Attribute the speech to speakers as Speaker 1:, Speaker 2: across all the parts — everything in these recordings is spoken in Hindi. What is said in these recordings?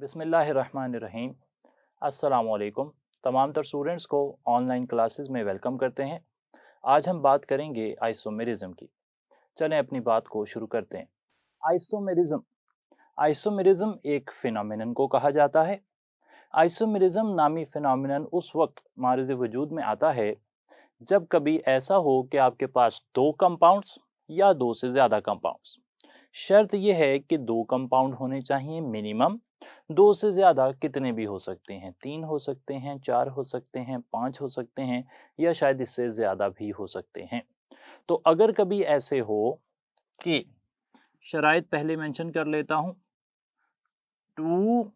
Speaker 1: बिस्मिल्लाहिर्रहमानिर्रहीम। अस्सलामुअलैकुम। तमाम तर स्टूडेंट्स को ऑनलाइन क्लासेस में वेलकम करते हैं। आज हम बात करेंगे आइसोमेरिज्म की। चलें अपनी बात को शुरू करते हैं। आइसोमेरिज्म आइसोमेरिज्म एक फिनोमिनन को कहा जाता है। आइसोमेरिज्म नामी फिनोमिनन उस वक्त मारज़ वजूद में आता है जब कभी ऐसा हो कि आपके पास दो कंपाउंड्स या दो से ज़्यादा कंपाउंड्स। शर्त यह है कि दो कंपाउंड होने चाहिए मिनिमम। दो से ज़्यादा कितने भी हो सकते हैं, तीन हो सकते हैं, चार हो सकते हैं, पाँच हो सकते हैं या शायद इससे ज़्यादा भी हो सकते हैं। तो अगर कभी ऐसे हो कि शराइत पहले मेंशन कर लेता हूँ, टू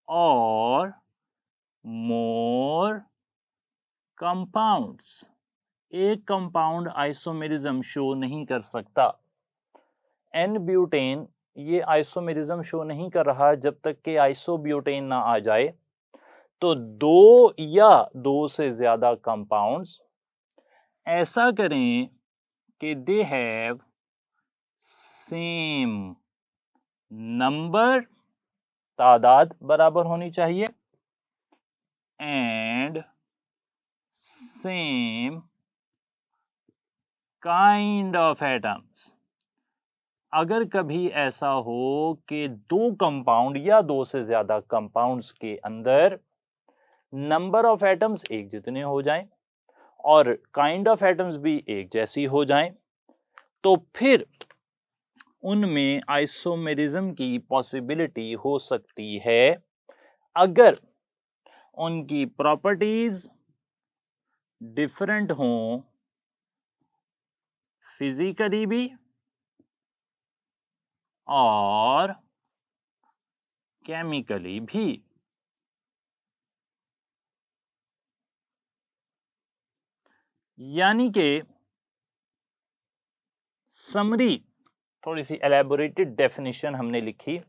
Speaker 1: और मोर कंपाउंड्स, एक कंपाउंड आइसोमेरिज्म शो नहीं कर सकता। एन ब्यूटेन ये आइसोमेरिज्म शो नहीं कर रहा जब तक कि आइसोब्यूटेन ना आ जाए। तो दो या दो से ज्यादा कंपाउंड्स ऐसा करें कि दे हैव सेम नंबर, तादाद बराबर होनी चाहिए, and same kind of atoms. अगर कभी ऐसा हो कि दो कंपाउंड या दो से ज्यादा कंपाउंड्स के अंदर नंबर ऑफ एटम्स एक जितने हो जाएं और काइंड ऑफ एटम्स भी एक जैसी हो जाएं, तो फिर उनमें आइसोमेरिज्म की पॉसिबिलिटी हो सकती है अगर उनकी प्रॉपर्टीज डिफरेंट हों, फिजिकली भी और केमिकली भी। यानी कि समरी, थोड़ी सी एलैबोरेटेड डेफिनेशन हमने लिखी।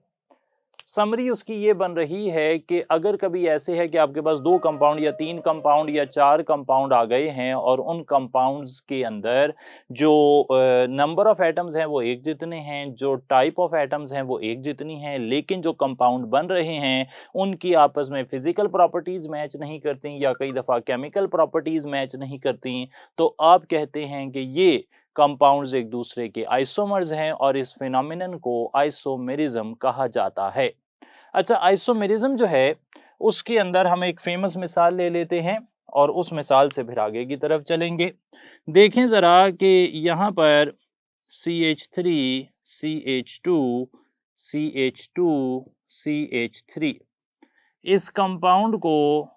Speaker 1: समरी उसकी ये बन रही है कि अगर कभी ऐसे है कि आपके पास दो कंपाउंड या तीन कंपाउंड या चार कंपाउंड आ गए हैं और उन कंपाउंड्स के अंदर जो नंबर ऑफ एटम्स हैं वो एक जितने हैं, जो टाइप ऑफ एटम्स हैं वो एक जितनी हैं, लेकिन जो कंपाउंड बन रहे हैं उनकी आपस में फिजिकल प्रॉपर्टीज मैच नहीं करती या कई दफा केमिकल प्रॉपर्टीज मैच नहीं करती, तो आप कहते हैं कि ये कंपाउंड्स एक दूसरे के आइसोमर्स हैं और इस फिनोमिनन को आइसोमेरिज्म कहा जाता है। अच्छा, आइसोमेरिज्म जो है उसके अंदर हम एक फेमस मिसाल ले लेते हैं और उस मिसाल से फिर आगे की तरफ चलेंगे। देखें जरा कि यहाँ पर CH3 CH2 CH2 CH3, इस कंपाउंड को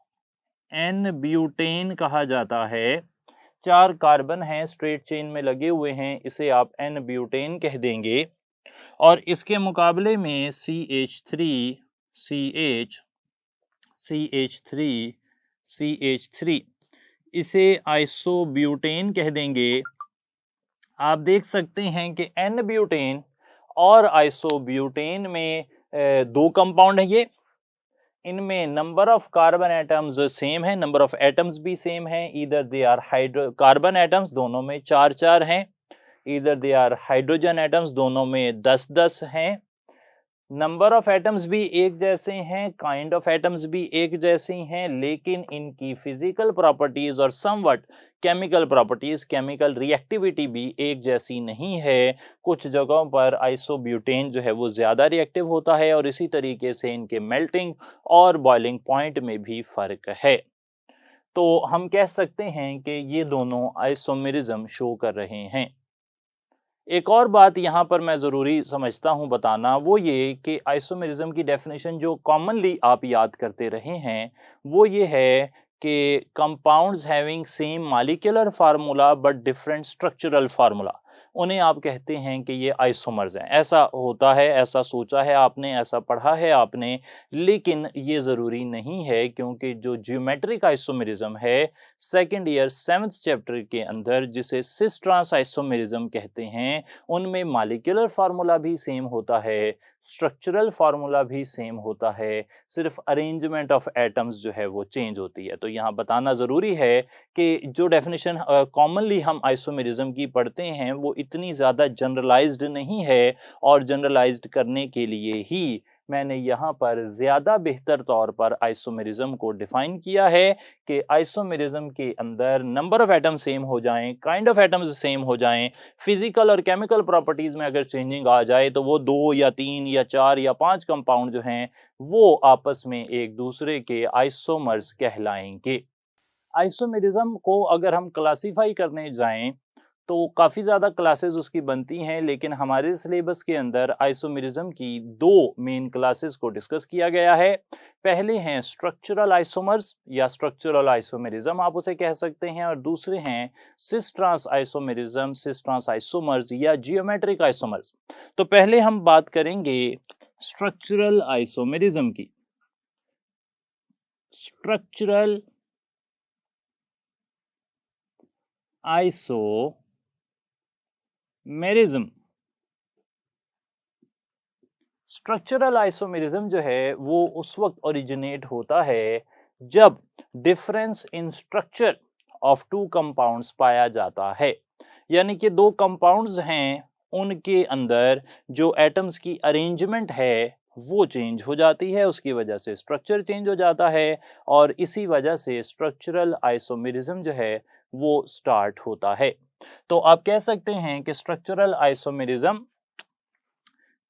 Speaker 1: एन ब्यूटेन कहा जाता है। चार कार्बन हैं स्ट्रेट चेन में लगे हुए हैं, इसे आप एन ब्यूटेन कह देंगे। और इसके मुकाबले में CH3 CH CH3 CH3, इसे आइसोब्यूटेन कह देंगे। आप देख सकते हैं कि एन ब्यूटेन और आइसोब्यूटेन में दो कंपाउंड है ये। इनमें number of carbon atoms same है, नंबर ऑफ एटम्स भी सेम है। Either they are hydro carbon atoms दोनों में चार चार हैं, either they are hydrogen atoms दोनों में 10-10 हैं। नंबर ऑफ एटम्स भी एक जैसे हैं, काइंड ऑफ एटम्स भी एक जैसे हैं, लेकिन इनकी फिजिकल प्रॉपर्टीज और somewhat chemical properties, chemical reactivity भी एक जैसी नहीं है। कुछ जगहों पर आइसोब्यूटेन जो है वो ज्यादा रिएक्टिव होता है और इसी तरीके से इनके मेल्टिंग और बॉइलिंग पॉइंट में भी फर्क है। तो हम कह सकते हैं कि ये दोनों आइसोमेरिज्म शो कर रहे हैं। एक और बात यहाँ पर मैं ज़रूरी समझता हूँ बताना, वो ये कि आइसोमेरिज्म की डेफिनेशन जो कॉमनली आप याद करते रहे हैं वो ये है कि compounds having same molecular formula but different structural formula, उन्हें आप कहते हैं कि ये आइसोमर्स हैं। ऐसा होता है, ऐसा सोचा है आपने, ऐसा पढ़ा है आपने, लेकिन ये ज़रूरी नहीं है, क्योंकि जो ज्योमेट्रिक आइसोमेरिज्म है सेकंड ईयर 7th चैप्टर के अंदर जिसे सिस ट्रांस आइसोमेरिज्म कहते हैं, उनमें मॉलिक्यूलर फार्मूला भी सेम होता है, स्ट्रक्चरल फार्मूला भी सेम होता है, सिर्फ अरेंजमेंट ऑफ एटम्स जो है वो चेंज होती है। तो यहाँ बताना ज़रूरी है कि जो डेफिनेशन कॉमनली हम आइसोमेरिज्म की पढ़ते हैं वो इतनी ज़्यादा जनरलाइज्ड नहीं है और जनरलाइज्ड करने के लिए ही मैंने यहाँ पर ज़्यादा बेहतर तौर पर आइसोमेरिज्म को डिफाइन किया है कि आइसोमेरिज्म के अंदर नंबर ऑफ एटम सेम हो जाएं, काइंड ऑफ एटम्स सेम हो जाएं, फिजिकल और केमिकल प्रॉपर्टीज में अगर चेंजिंग आ जाए तो वो 2 या 3 या 4 या 5 कंपाउंड जो हैं वो आपस में एक दूसरे के आइसोमर्स कहलाएंगे। आइसोमेरिज्म को अगर हम क्लासिफाई करने जाएं तो काफ़ी ज़्यादा क्लासेस उसकी बनती हैं, लेकिन हमारे सिलेबस के अंदर आइसोमेरिज्म की दो मेन क्लासेस को डिस्कस किया गया है। पहले हैं स्ट्रक्चरल आइसोमर्स या स्ट्रक्चरल आइसोमेरिज्म आप उसे कह सकते हैं, और दूसरे हैं cis trans isomerism, cis trans isomers या जियोमेट्रिक आइसोमर्स। तो पहले हम बात करेंगे स्ट्रक्चरल आइसोमेरिज्म की। स्ट्रक्चरल आइसोमेरिज्म, स्ट्रक्चरल आइसोमेरिज्म जो है वो उस वक्त ओरिजिनेट होता है जब difference in structure of two compounds पाया जाता है। यानी कि दो कंपाउंड्स हैं, उनके अंदर जो एटम्स की अरेंजमेंट है वो चेंज हो जाती है, उसकी वजह से स्ट्रक्चर चेंज हो जाता है, और इसी वजह से स्ट्रक्चरल आइसोमेरिज्म जो है वो स्टार्ट होता है। तो आप कह सकते हैं कि स्ट्रक्चरल आइसोमेरिज्म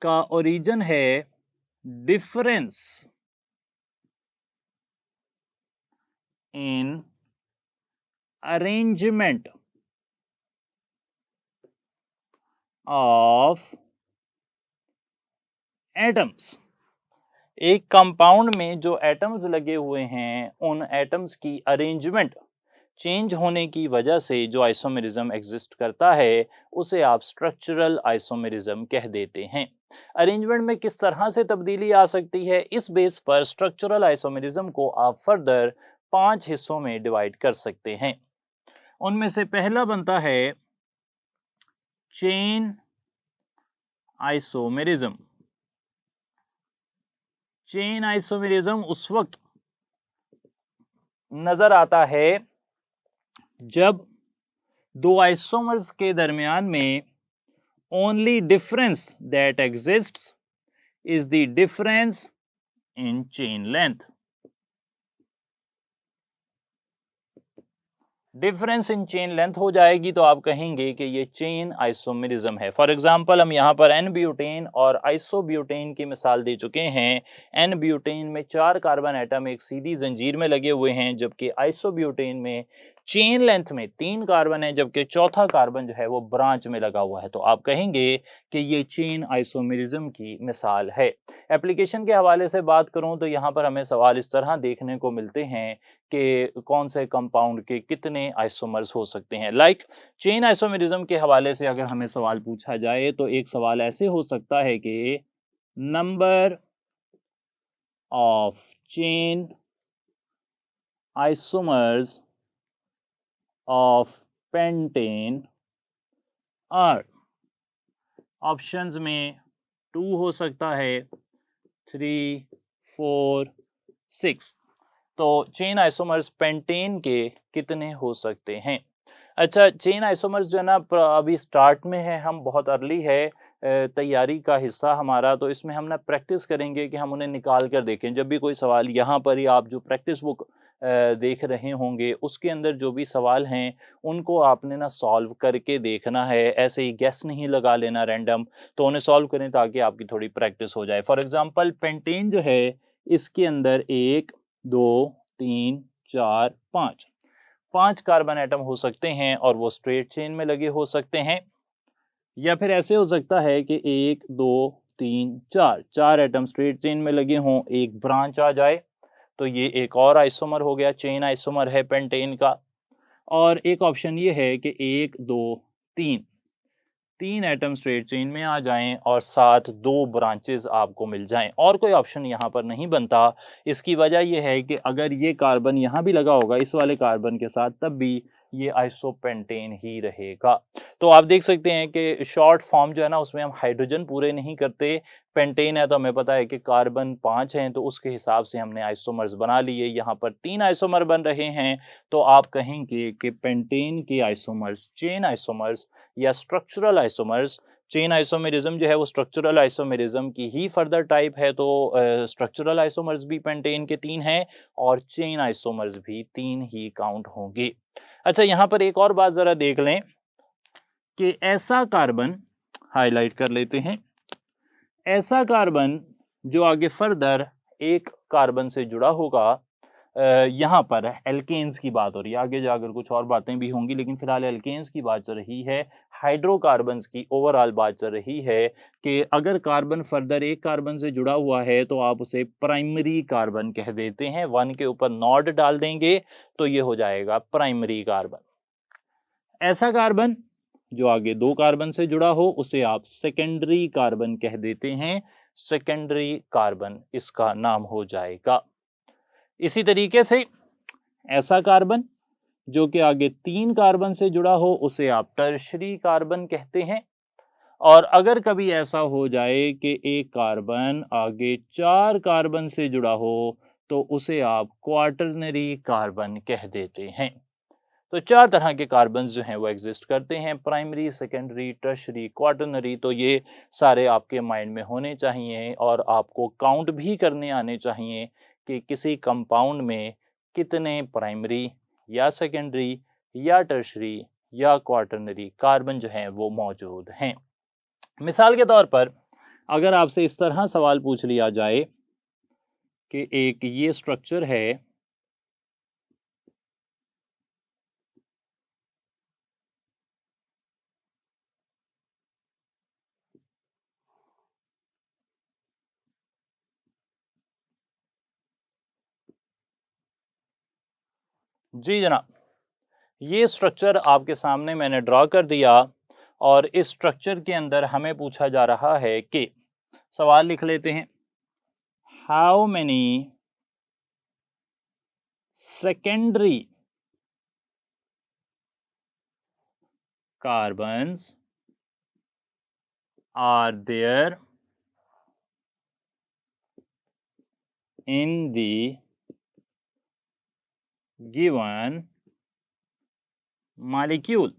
Speaker 1: का ओरिजिन है difference in arrangement of atoms. एक कंपाउंड में जो एटम्स लगे हुए हैं उन एटम्स की अरेंजमेंट चेंज होने की वजह से जो आइसोमेरिज्म एग्जिस्ट करता है उसे आप स्ट्रक्चरल आइसोमेरिज्म कह देते हैं। अरेंजमेंट में किस तरह से तब्दीली आ सकती है, इस बेस पर स्ट्रक्चरल आइसोमेरिज्म को आप फर्दर 5 हिस्सों में डिवाइड कर सकते हैं। उनमें से पहला बनता है चेन आइसोमेरिज्म। चेन आइसोमेरिज्म उस वक्त नजर आता है जब दो आइसोमर्स के दरमियान में only difference that exists is the difference in chain length. Difference in chain length हो जाएगी तो आप कहेंगे कि ये चेन आइसोमेरिज्म है। फॉर एग्जांपल हम यहाँ पर एन ब्यूटेन और आइसोब्यूटेन की मिसाल दे चुके हैं। एन ब्यूटेन में 4 कार्बन एटम एक सीधी जंजीर में लगे हुए हैं, जबकि आइसोब्यूटेन में चेन लेंथ में 3 कार्बन है, जबकि चौथा कार्बन जो है वो ब्रांच में लगा हुआ है। तो आप कहेंगे कि ये चेन आइसोमेरिज्म की मिसाल है। एप्लीकेशन के हवाले से बात करूं तो यहाँ पर हमें सवाल इस तरह देखने को मिलते हैं कि कौन से कंपाउंड के कितने आइसोमर्स हो सकते हैं। चेन आइसोमेरिज्म के हवाले से अगर हमें सवाल पूछा जाए तो एक सवाल ऐसे हो सकता है कि number of chain isomers of pentane are. Options में 2 हो सकता है, 3, 4, 6। तो चेन आइसोमर्स पेंटेन के कितने हो सकते हैं? अच्छा, चेन आइसोमर्स जो है ना अभी स्टार्ट में है, हम बहुत अर्ली है तैयारी का हिस्सा हमारा, तो इसमें हम ना प्रैक्टिस करेंगे कि हम उन्हें निकाल कर देखें। जब भी कोई सवाल यहाँ पर ही आप जो प्रैक्टिस बुक देख रहे होंगे उसके अंदर जो भी सवाल हैं उनको आपने ना सॉल्व करके देखना है, ऐसे ही गैस नहीं लगा लेना रैंडम। तो उन्हें सॉल्व करें ताकि आपकी थोड़ी प्रैक्टिस हो जाए। फॉर एग्जांपल पेंटेन जो है इसके अंदर 1, 2, 3, 4, 5 कार्बन एटम हो सकते हैं और वो स्ट्रेट चेन में लगे हो सकते हैं, या फिर ऐसे हो सकता है कि 1, 2, 3, 4 एटम स्ट्रेट चेन में लगे हों, एक ब्रांच आ जाए तो ये एक और आइसोमर हो गया, चेन आइसोमर है पेंटेन का। और एक ऑप्शन ये है कि 1, 2, 3 एटम स्ट्रेट चेन में आ जाएं और साथ 2 ब्रांचेस आपको मिल जाएं, और कोई ऑप्शन यहाँ पर नहीं बनता। इसकी वजह यह है कि अगर ये कार्बन यहाँ भी लगा होगा इस वाले कार्बन के साथ, तब भी ये आइसोपेंटेन ही रहेगा। तो आप देख सकते हैं कि शॉर्ट फॉर्म जो है ना उसमें हम हाइड्रोजन पूरे नहीं करते। पेंटेन है तो हमें पता है कि कार्बन 5 हैं, तो उसके हिसाब से हमने आइसोमर्स बना लिए। यहाँ पर 3 आइसोमर बन रहे हैं, तो आप कहेंगे कि पेंटेन के आइसोमर्स चेन आइसोमर्स या स्ट्रक्चरल आइसोमर्स चेन आइसोमेरिज्म जो है वो स्ट्रक्चरल आइसोमेरिज्म की ही फर्दर टाइप है, तो स्ट्रक्चरल आइसोमर्स भी पेंटेन के 3 हैं और चेन आइसोमर्स भी 3 ही काउंट होंगे। अच्छा, यहाँ पर एक और बात जरा देख लें कि ऐसा कार्बन हाईलाइट कर लेते हैं, ऐसा कार्बन जो आगे फर्दर एक कार्बन से जुड़ा होगा, यहाँ पर एल्केन्स की बात हो रही है, आगे जाकर कुछ और बातें भी होंगी लेकिन फिलहाल एल्केन्स की बात चल रही है, हाइड्रोकार्बन्स की ओवरऑल बात चल रही है कि अगर कार्बन फर्दर एक कार्बन से जुड़ा हुआ है तो आप उसे प्राइमरी कार्बन कह देते हैं। 1 के ऊपर नॉट डाल देंगे तो ये हो जाएगा प्राइमरी कार्बन। ऐसा कार्बन जो आगे 2 कार्बन से जुड़ा हो उसे आप सेकेंडरी कार्बन कह देते हैं, सेकेंडरी कार्बन इसका नाम हो जाएगा। इसी तरीके से ऐसा कार्बन जो कि आगे 3 कार्बन से जुड़ा हो उसे आप टर्शरी कार्बन कहते हैं, और अगर कभी ऐसा हो जाए कि एक कार्बन आगे 4 कार्बन से जुड़ा हो तो उसे आप क्वार्टरनरी कार्बन कह देते हैं। तो 4 तरह के कार्बन जो हैं वो एग्जिस्ट करते हैं, प्राइमरी, सेकेंडरी, टर्शरी, क्वार्टरनरी। तो ये सारे आपके माइंड में होने चाहिए और आपको काउंट भी करने आने चाहिए कि किसी कंपाउंड में कितने प्राइमरी या सेकेंडरी या टर्शरी या क्वार्टरनरी कार्बन जो हैं वो मौजूद हैं। मिसाल के तौर पर अगर आपसे इस तरह सवाल पूछ लिया जाए कि एक ये स्ट्रक्चर है, जी जनाब, ये स्ट्रक्चर आपके सामने मैंने ड्रॉ कर दिया और इस स्ट्रक्चर के अंदर हमें पूछा जा रहा है कि, सवाल लिख लेते हैं, how many secondary carbons are there in the given molecule.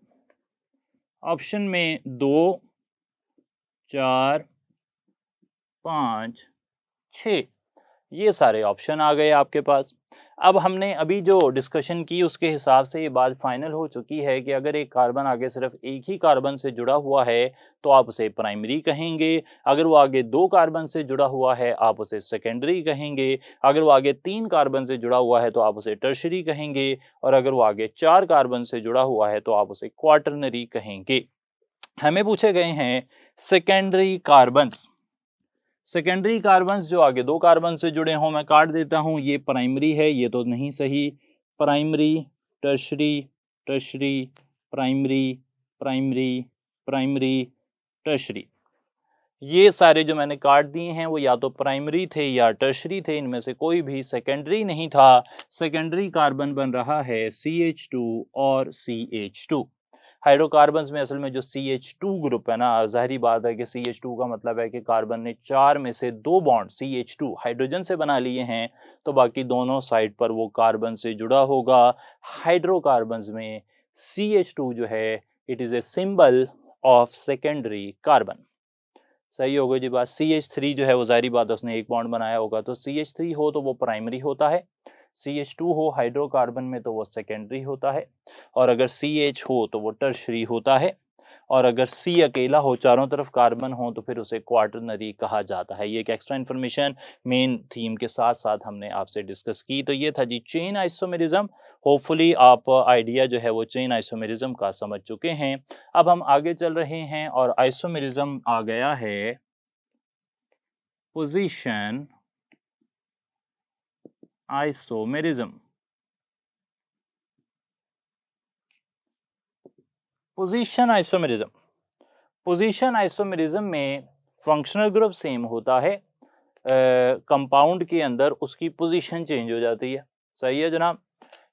Speaker 1: Option में 2, 4, 5, 6 ये सारे ऑप्शन आ गए आपके पास। अब हमने अभी जो डिस्कशन की उसके हिसाब से ये बात फाइनल हो चुकी है कि अगर एक कार्बन आगे सिर्फ एक ही कार्बन से जुड़ा हुआ है तो आप उसे प्राइमरी कहेंगे, अगर वो आगे 2 कार्बन से जुड़ा हुआ है आप उसे सेकेंडरी कहेंगे, अगर वो आगे 3 कार्बन से जुड़ा हुआ है तो आप उसे टर्शरी कहेंगे, और अगर वो आगे 4 कार्बन से जुड़ा हुआ है तो आप उसे क्वार्टरनरी कहेंगे। हमें पूछे गए हैं सेकेंडरी कार्बन्स। सेकेंडरी कार्बन्स जो आगे 2 कार्बन से जुड़े हों, मैं काट देता हूं, ये प्राइमरी है, ये तो नहीं सही। Primary, tertiary, tertiary, primary, primary, primary, tertiary, ये सारे जो मैंने काट दिए हैं वो या तो प्राइमरी थे या टर्शरी थे, इनमें से कोई भी सेकेंडरी नहीं था। सेकेंडरी कार्बन बन रहा है CH2 और CH2। हाइड्रोकार्बन्स में असल में जो CH2 ग्रुप है ना, जाहिर बात है कि CH2 का मतलब है कि कार्बन ने 4 में से 2 बॉन्ड CH2 हाइड्रोजन से बना लिए हैं, तो बाकी दोनों साइड पर वो कार्बन से जुड़ा होगा। हाइड्रोकार्बन्स में CH2 जो है it is a symbol of secondary carbon. सही हो गई जी बात। CH3 जो है वो जाहिर बात है उसने एक बॉन्ड बनाया होगा, तो CH3 हो तो वो प्राइमरी होता है, CH2 हो हाइड्रोकार्बन में तो वो सेकेंडरी होता है, और अगर CH हो तो वो टर्शरी होता है, और अगर C अकेला हो, चारों तरफ कार्बन हो, तो फिर उसे क्वार्टरनरी कहा जाता है। ये एक एक्स्ट्रा इन्फॉर्मेशन मेन थीम के साथ साथ हमने आपसे डिस्कस की। तो ये था जी चेन आइसोमेरिज्म। होपफुली आप आइडिया जो है वो चेन आइसोमेरिज्म का समझ चुके हैं। अब हम आगे चल रहे हैं और आइसोमेरिज्म आ गया है position isomerism. Position isomerism, position isomerism में फंक्शनल ग्रुप सेम होता है, कंपाउंड के अंदर उसकी पोजीशन चेंज हो जाती है। सही है जनाब।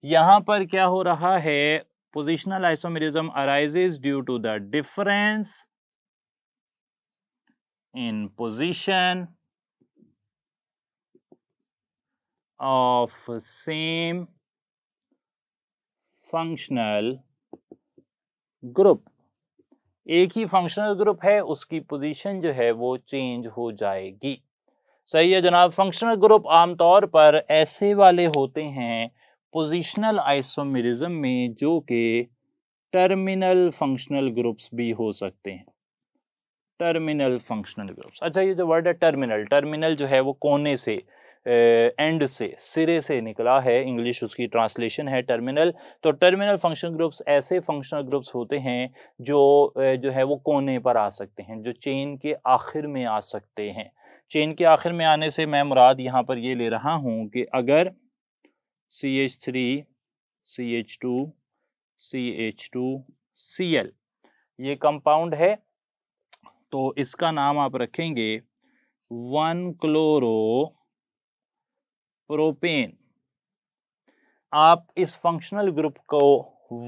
Speaker 1: यहां पर क्या हो रहा है, positional isomerism arises due to the difference in position of same functional group एक ही फंक्शनल ग्रुप है, उसकी पोजीशन जो है वो चेंज हो जाएगी। सही है जनाब। फंक्शनल ग्रुप आमतौर पर ऐसे वाले होते हैं पोजीशनल आइसोमेरिज्म में जो कि टर्मिनल फंक्शनल ग्रुप्स भी हो सकते हैं। Terminal functional groups. अच्छा, ये जो वर्ड है टर्मिनल, टर्मिनल जो है वो कोने से, एंड से, सिरे से निकला है, इंग्लिश उसकी ट्रांसलेशन है टर्मिनल। तो टर्मिनल फंक्शनल ग्रुप्स ऐसे फंक्शनल ग्रुप्स होते हैं जो जो है वो कोने पर आ सकते हैं, जो चेन के आखिर में आ सकते हैं। चेन के आखिर में आने से मैं मुराद यहाँ पर ये ले रहा हूँ कि अगर CH3 CH2 CH2 Cl ये कंपाउंड है तो इसका नाम आप रखेंगे 1-क्लोरो प्रोपेन। आप इस फंक्शनल ग्रुप को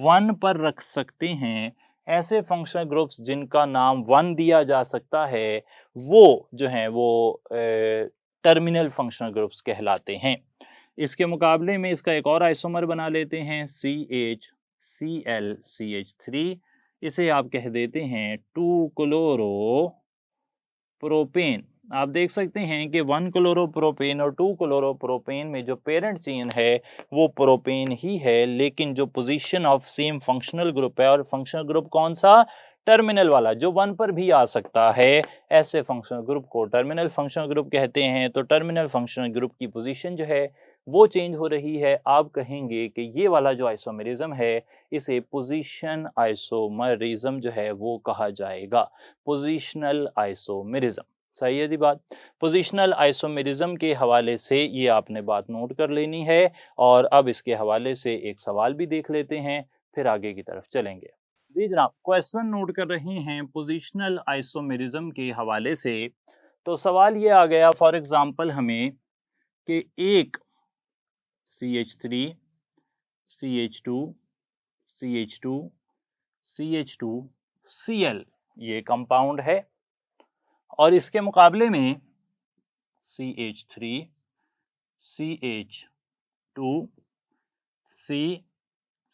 Speaker 1: 1 पर रख सकते हैं। ऐसे फंक्शनल ग्रुप्स जिनका नाम 1 दिया जा सकता है वो जो है वो टर्मिनल फंक्शनल ग्रुप्स कहलाते हैं। इसके मुकाबले में इसका एक और आइसोमर बना लेते हैं CH CL इसे आप कह देते हैं 2-क्लोरो प्रोपेन। आप देख सकते हैं कि 1-क्लोरोप्रोपेन और 2-क्लोरोप्रोपेन में जो पेरेंट चेन है वो प्रोपेन ही है, लेकिन जो position of same functional group है, और फंक्शनल ग्रुप कौन सा, टर्मिनल वाला, जो 1 पर भी आ सकता है, ऐसे फंक्शनल ग्रुप को टर्मिनल फंक्शनल ग्रुप कहते हैं। तो टर्मिनल फंक्शनल ग्रुप की पोजीशन जो है वो चेंज हो रही है। आप कहेंगे कि ये वाला जो आइसोमेरिज्म है इसे पोजीशन आइसोमरिज्म जो है वो कहा जाएगा, पोजीशनल आइसोमेरिज्म। सही है जी बात। पोजीशनल आइसोमेरिज्म के हवाले से ये आपने बात नोट कर लेनी है, और अब इसके हवाले से एक सवाल भी देख लेते हैं, फिर आगे की तरफ चलेंगे। जी जनाब, क्वेश्चन नोट कर रहे हैं पोजीशनल आइसोमेरिज्म के हवाले से। तो सवाल ये आ गया फॉर एग्जांपल हमें कि एक CH3 CH2 CH2 CH2 Cl ये कंपाउंड है, और इसके मुकाबले में CH3 CH2 C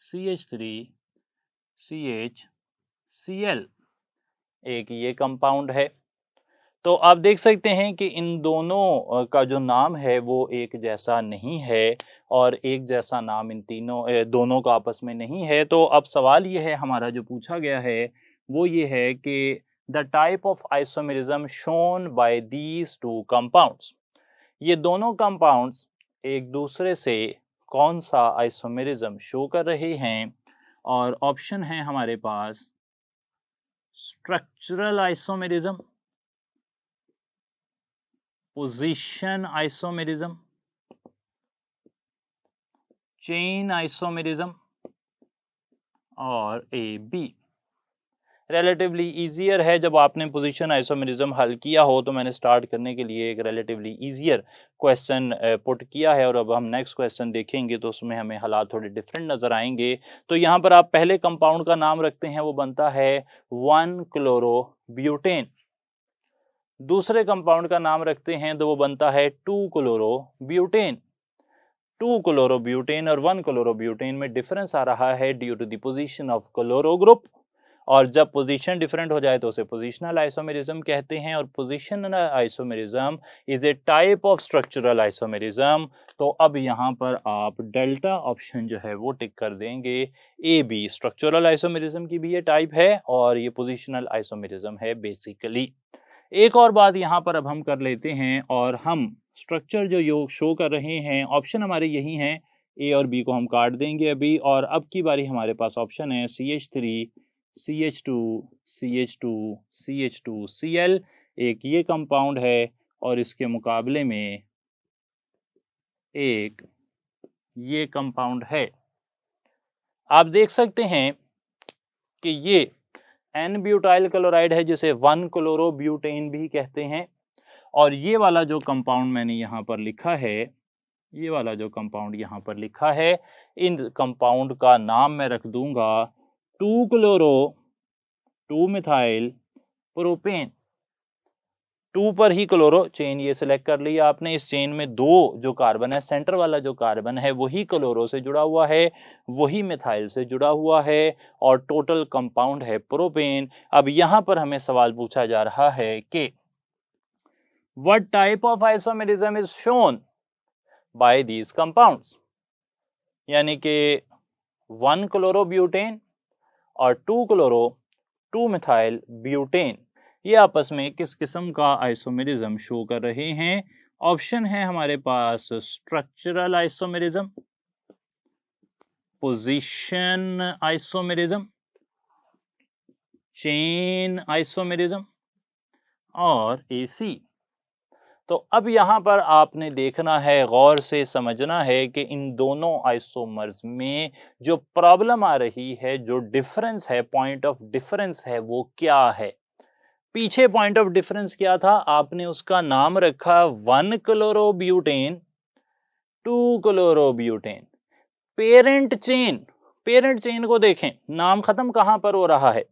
Speaker 1: CH3 CHCl एक ये कंपाउंड है। तो आप देख सकते हैं कि इन दोनों का जो नाम है वो एक जैसा नहीं है, और एक जैसा नाम इन दोनों का आपस में नहीं है। तो अब सवाल ये है हमारा जो पूछा गया है वो ये है कि the type of isomerism shown by these two compounds, ये दोनों कंपाउंड्स एक दूसरे से कौन सा आइसोमेरिज्म शो कर रहे हैं। और ऑप्शन है हमारे पास structural isomerism, position isomerism, chain isomerism, और AB। रिलेटिवली ईजियर है, जब आपने पोजीशन आइसोमेरिज्म हल किया हो तो मैंने स्टार्ट करने के लिए एक रिलेटिवली ईजियर क्वेश्चन पुट किया है, और अब हम नेक्स्ट क्वेश्चन देखेंगे तो उसमें हमें हालात थोड़े डिफरेंट नजर आएंगे। तो यहाँ पर आप पहले कंपाउंड का नाम रखते हैं, वो बनता है 1-क्लोरोब्यूटेन। दूसरे कंपाउंड का नाम रखते हैं तो वो बनता है 2-क्लोरोब्यूटेन। 2-क्लोरोब्यूटेन और 1-क्लोरोब्यूटेन में डिफरेंस आ रहा है due to the position of chloro group, और जब पोजीशन डिफरेंट हो जाए तो उसे पोजीशनल आइसोमेरिज्म कहते हैं। और positional isomerism is a type of structural isomerism. तो अब यहाँ पर आप डेल्टा ऑप्शन जो है वो टिक कर देंगे। AB स्ट्रक्चरल आइसोमेरिज्म की भी ये टाइप है, और ये पोजीशनल आइसोमेरिज्म है बेसिकली। एक और बात यहाँ पर अब हम कर लेते हैं, और हम स्ट्रक्चर जो योग शो कर रहे हैं, ऑप्शन हमारे यही हैं, A और B को हम काट देंगे अभी, और अब की बारी हमारे पास ऑप्शन है CH3 CH2 CH2 CH2 Cl एक ये कंपाउंड है, और इसके मुकाबले में एक ये कंपाउंड है। आप देख सकते हैं कि ये N-ब्यूटाइल क्लोराइड है, जिसे 1-क्लोरोब्यूटेन भी कहते हैं। और ये वाला जो कंपाउंड मैंने यहाँ पर लिखा है, ये वाला जो कंपाउंड यहाँ पर लिखा है, इन कंपाउंड का नाम मैं रख दूंगा 2-क्लोरो 2-मिथाइल प्रोपेन। 2 पर ही क्लोरो चेन ये सिलेक्ट कर लिया आपने। इस चेन में 2 जो कार्बन है, सेंटर वाला जो कार्बन है वही क्लोरो से जुड़ा हुआ है, वही मिथाइल से जुड़ा हुआ है और टोटल कंपाउंड है प्रोपेन। अब यहां पर हमें सवाल पूछा जा रहा है कि what type of isomerism is shown by these compounds, यानी कि 1 क्लोरोब्यूटेन और 2 क्लोरो 2 मिथाइल ब्यूटेन ये आपस में किस किस्म का आइसोमेरिज्म शो कर रहे हैं। ऑप्शन है हमारे पास structural isomerism, position isomerism, chain isomerism और एसी। तो अब यहां पर आपने देखना है, गौर से समझना है कि इन दोनों आइसोमर्स में जो प्रॉब्लम आ रही है, जो डिफरेंस है, पॉइंट ऑफ डिफरेंस है, वो क्या है। पीछे पॉइंट ऑफ डिफरेंस क्या था, आपने उसका नाम रखा 1 क्लोरोब्यूटेन 2 क्लोरोब्यूटेन। पेरेंट चेन को देखें, नाम खत्म कहां पर हो रहा है,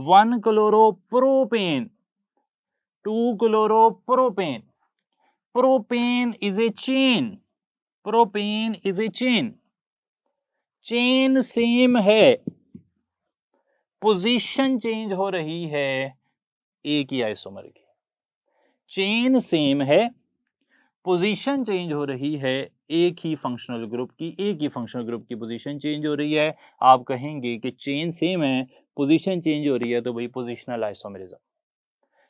Speaker 1: 1 chloropropane 2 chloropropane. Propane is a chain, propane is a chain, chain same है, पोजीशन चेंज हो रही है एक ही आइसोमर की। चेन सेम है, पोजीशन चेंज हो रही है एक ही फंक्शनल ग्रुप की, एक ही फंक्शनल ग्रुप की पोजीशन चेंज हो रही है। आप कहेंगे कि चेन सेम है, पोजीशन चेंज हो रही है, तो भाई पोजीशनल आइसोमेरिज्म।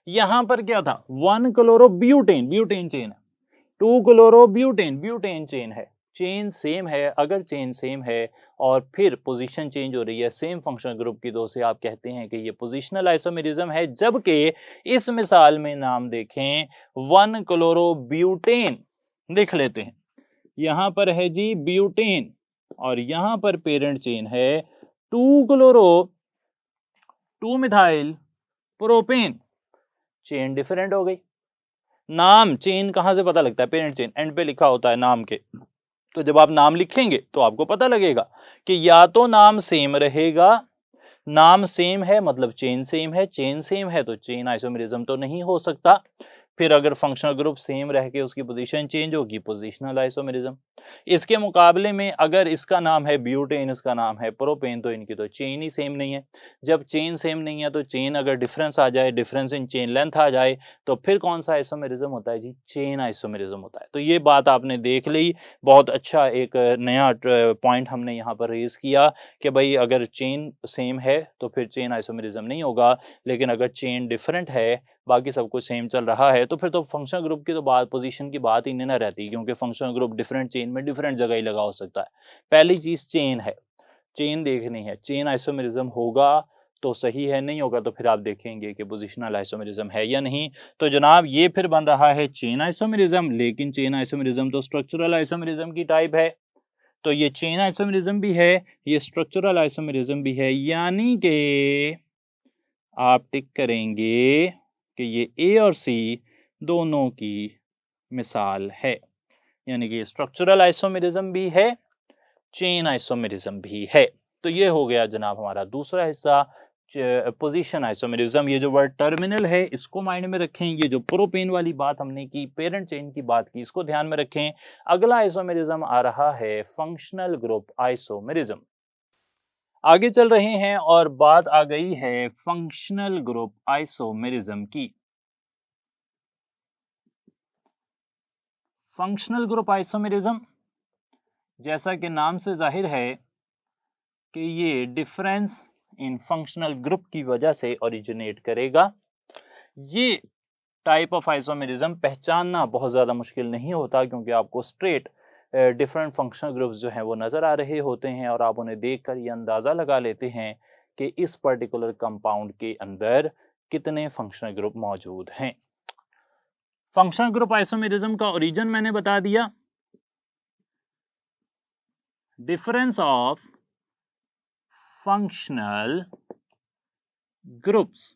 Speaker 1: यहां पर क्या था, 1 क्लोरोब्यूटेन ब्यूटेन चेन है, 2 क्लोरोब्यूटेन ब्यूटेन चेन है। चेन सेम है, अगर चेन सेम है और फिर पोजीशन चेंज हो रही है सेम फंक्शनल ग्रुप की, तो से आप कहते हैं कि ये पोजीशनल आइसोमेरिज्म है। जबकि इस मिसाल में नाम देखें 1 क्लोरोब्यूटेन, देख लेते हैं, यहां पर है जी ब्यूटेन और यहां पर पेरेंट चेन है 2 chloro 2 methyl propane. Chain different हो गई। नाम चेन कहां से पता लगता है, पेरेंट चेन एंड पे लिखा होता है नाम के। तो जब आप नाम लिखेंगे तो आपको पता लगेगा कि या तो नाम सेम रहेगा, नाम सेम है मतलब चेन सेम है, चेन सेम है तो चेन आइसोमेरिज्म तो नहीं हो सकता। फिर अगर फंक्शनल ग्रुप सेम रह के उसकी पोजीशन चेंज होगी, पोजीशनल आइसोमेरिज्म। इसके मुकाबले में अगर इसका नाम है ब्यूटेन, इसका नाम है प्रोपेन, तो इनकी तो चेन ही सेम नहीं है। जब चेन सेम नहीं है तो चेन अगर डिफरेंस आ जाए, डिफरेंस इन चेन लेंथ आ जाए, तो फिर कौन सा आइसोमेरिज्म होता है जी, चेन आइसोमेरिज्म होता है। तो ये बात आपने देख ली, बहुत अच्छा एक नया पॉइंट हमने यहाँ पर रेज किया कि भाई अगर चेन सेम है तो फिर चेन आइसोमेरिज्म नहीं होगा, लेकिन अगर चेन डिफरेंट है, बाकी सब कुछ सेम चल रहा है, तो फिर तो फंक्शनल ग्रुप की तो बात, पोजीशन की बात ही नहीं ना रहती, क्योंकि फंक्शनल ग्रुप डिफरेंट चेन में डिफरेंट जगह ही लगा हो सकता है। पहली चीज चेन है, चेन देखनी है, चेन आइसोमेरिज्म होगा तो सही है, नहीं होगा तो फिर आप देखेंगे कि पोजिशनल आइसोमेरिज्म है या नहीं। तो जनाब ये फिर बन रहा है चेन आइसोमेरिज्म, लेकिन चेन आइसोमेरिज्म तो स्ट्रक्चरल आइसोमेरिज्म की टाइप है। तो ये चेन आइसोमेरिज्म भी है, ये स्ट्रक्चरल आइसोमेरिज्म भी है, यानी कि आप टिक करेंगे कि ये ए और सी दोनों की मिसाल है, यानी कि स्ट्रक्चरल आइसोमेरिज्म भी है, चेन आइसोमेरिज्म भी है। तो ये हो गया जनाब हमारा दूसरा हिस्सा, पोजीशन आइसोमेरिज्म। ये जो वर्ड टर्मिनल है इसको माइंड में रखें, ये जो प्रोपेन वाली बात हमने की, पेरेंट चेन की बात की, इसको ध्यान में रखें। अगला आइसोमेरिज्म आ रहा है फंक्शनल ग्रुप आइसोमेरिज्म। आगे चल रहे हैं और बात आ गई है फंक्शनल ग्रुप आइसोमेरिज्म की। फंक्शनल ग्रुप आइसोमेरिज्म, जैसा कि नाम से जाहिर है कि ये डिफरेंस इन फंक्शनल ग्रुप की वजह से ओरिजिनेट करेगा। ये टाइप ऑफ आइसोमेरिज्म पहचानना बहुत ज़्यादा मुश्किल नहीं होता, क्योंकि आपको स्ट्रेट डिफरेंट फंक्शनल ग्रुप्स जो हैं वो नज़र आ रहे होते हैं और आप उन्हें देखकर ये अंदाज़ा लगा लेते हैं कि इस पर्टिकुलर कंपाउंड के अंदर कितने फंक्शनल ग्रुप मौजूद हैं। फंक्शनल ग्रुप आइसोमेरिज्म का ओरिजिन मैंने बता दिया, डिफरेंस ऑफ फंक्शनल ग्रुप्स।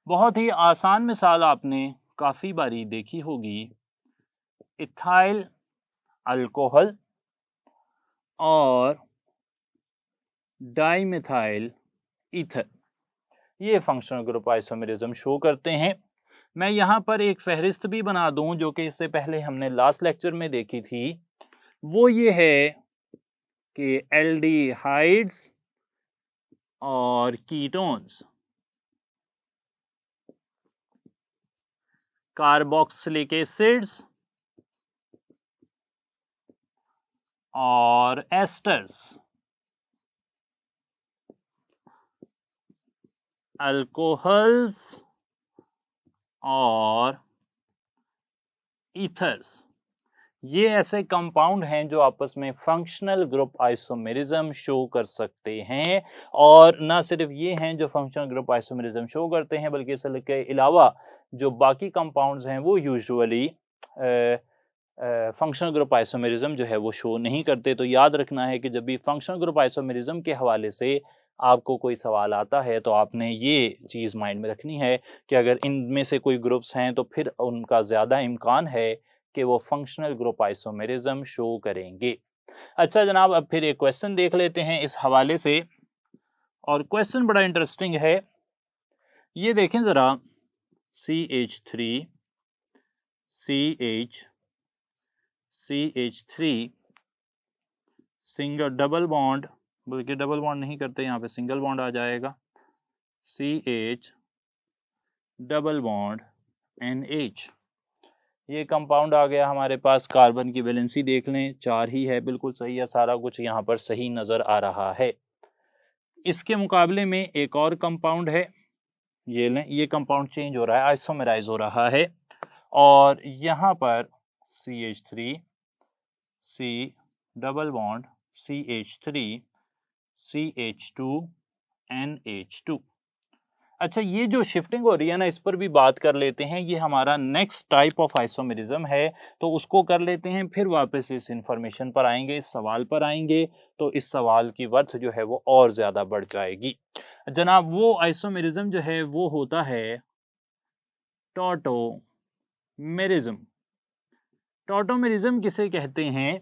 Speaker 1: बहुत ही आसान मिसाल आपने काफी बारी देखी होगी, इथाइल अल्कोहल और डाइमिथाइल ईथर, ये फंक्शनल ग्रुप आइसोमेरिज्म शो करते हैं। मैं यहाँ पर एक फहरिस्त भी बना दूं जो कि इससे पहले हमने लास्ट लेक्चर में देखी थी। वो ये है कि एल्डिहाइड्स और कीटोन्स, कार्बोक्सिलिक एसिड्स और एस्टर्स, अल्कोहल्स और ईथर्स, ये ऐसे कंपाउंड हैं जो आपस में फंक्शनल ग्रुप आइसोमेरिज्म शो कर सकते हैं। और ना सिर्फ ये हैं जो फंक्शनल ग्रुप आइसोमेरिज्म शो करते हैं, बल्कि इसके अलावा जो बाकी कंपाउंड्स हैं वो यूजुअली फंक्शनल ग्रुप आइसोमेरिज्म जो है वो शो नहीं करते। तो याद रखना है कि जब भी फंक्शनल ग्रुप आइसोमेरिज्म के हवाले से आपको कोई सवाल आता है तो आपने ये चीज़ माइंड में रखनी है कि अगर इनमें से कोई ग्रुप्स हैं तो फिर उनका ज़्यादा इम्कान है कि वो फंक्शनल ग्रुप आइसोमेरिज्म शो करेंगे। अच्छा जनाब, अब फिर एक क्वेश्चन देख लेते हैं इस हवाले से, और क्वेश्चन बड़ा इंटरेस्टिंग है। ये देखें ज़रा, CH3 CH3 single double bond, बल्कि डबल बॉन्ड नहीं करते, यहाँ पे सिंगल बॉन्ड आ जाएगा, CH डबल बॉन्ड NH। ये कंपाउंड आ गया हमारे पास। कार्बन की वैलेंसी देख लें, 4 ही है, बिल्कुल सही है, सारा कुछ यहाँ पर सही नजर आ रहा है। इसके मुकाबले में एक और कंपाउंड है, ये लें, ये कंपाउंड चेंज हो रहा है, आइसोमेराइज हो रहा है, और यहाँ पर CH3 C double bond CH3 CH2 NH2। अच्छा, ये जो शिफ्टिंग हो रही है ना, इस पर भी बात कर लेते हैं। ये हमारा नेक्स्ट टाइप ऑफ आइसोमेरिज्म है, तो उसको कर लेते हैं, फिर वापस इस इंफॉर्मेशन पर आएंगे, इस सवाल पर आएंगे, तो इस सवाल की वर्थ जो है वो और ज्यादा बढ़ जाएगी। जनाब, वो आइसोमेरिज्म जो है वो होता है टॉटोमेरिज्म। टॉटोमेरिज्म किसे कहते हैं?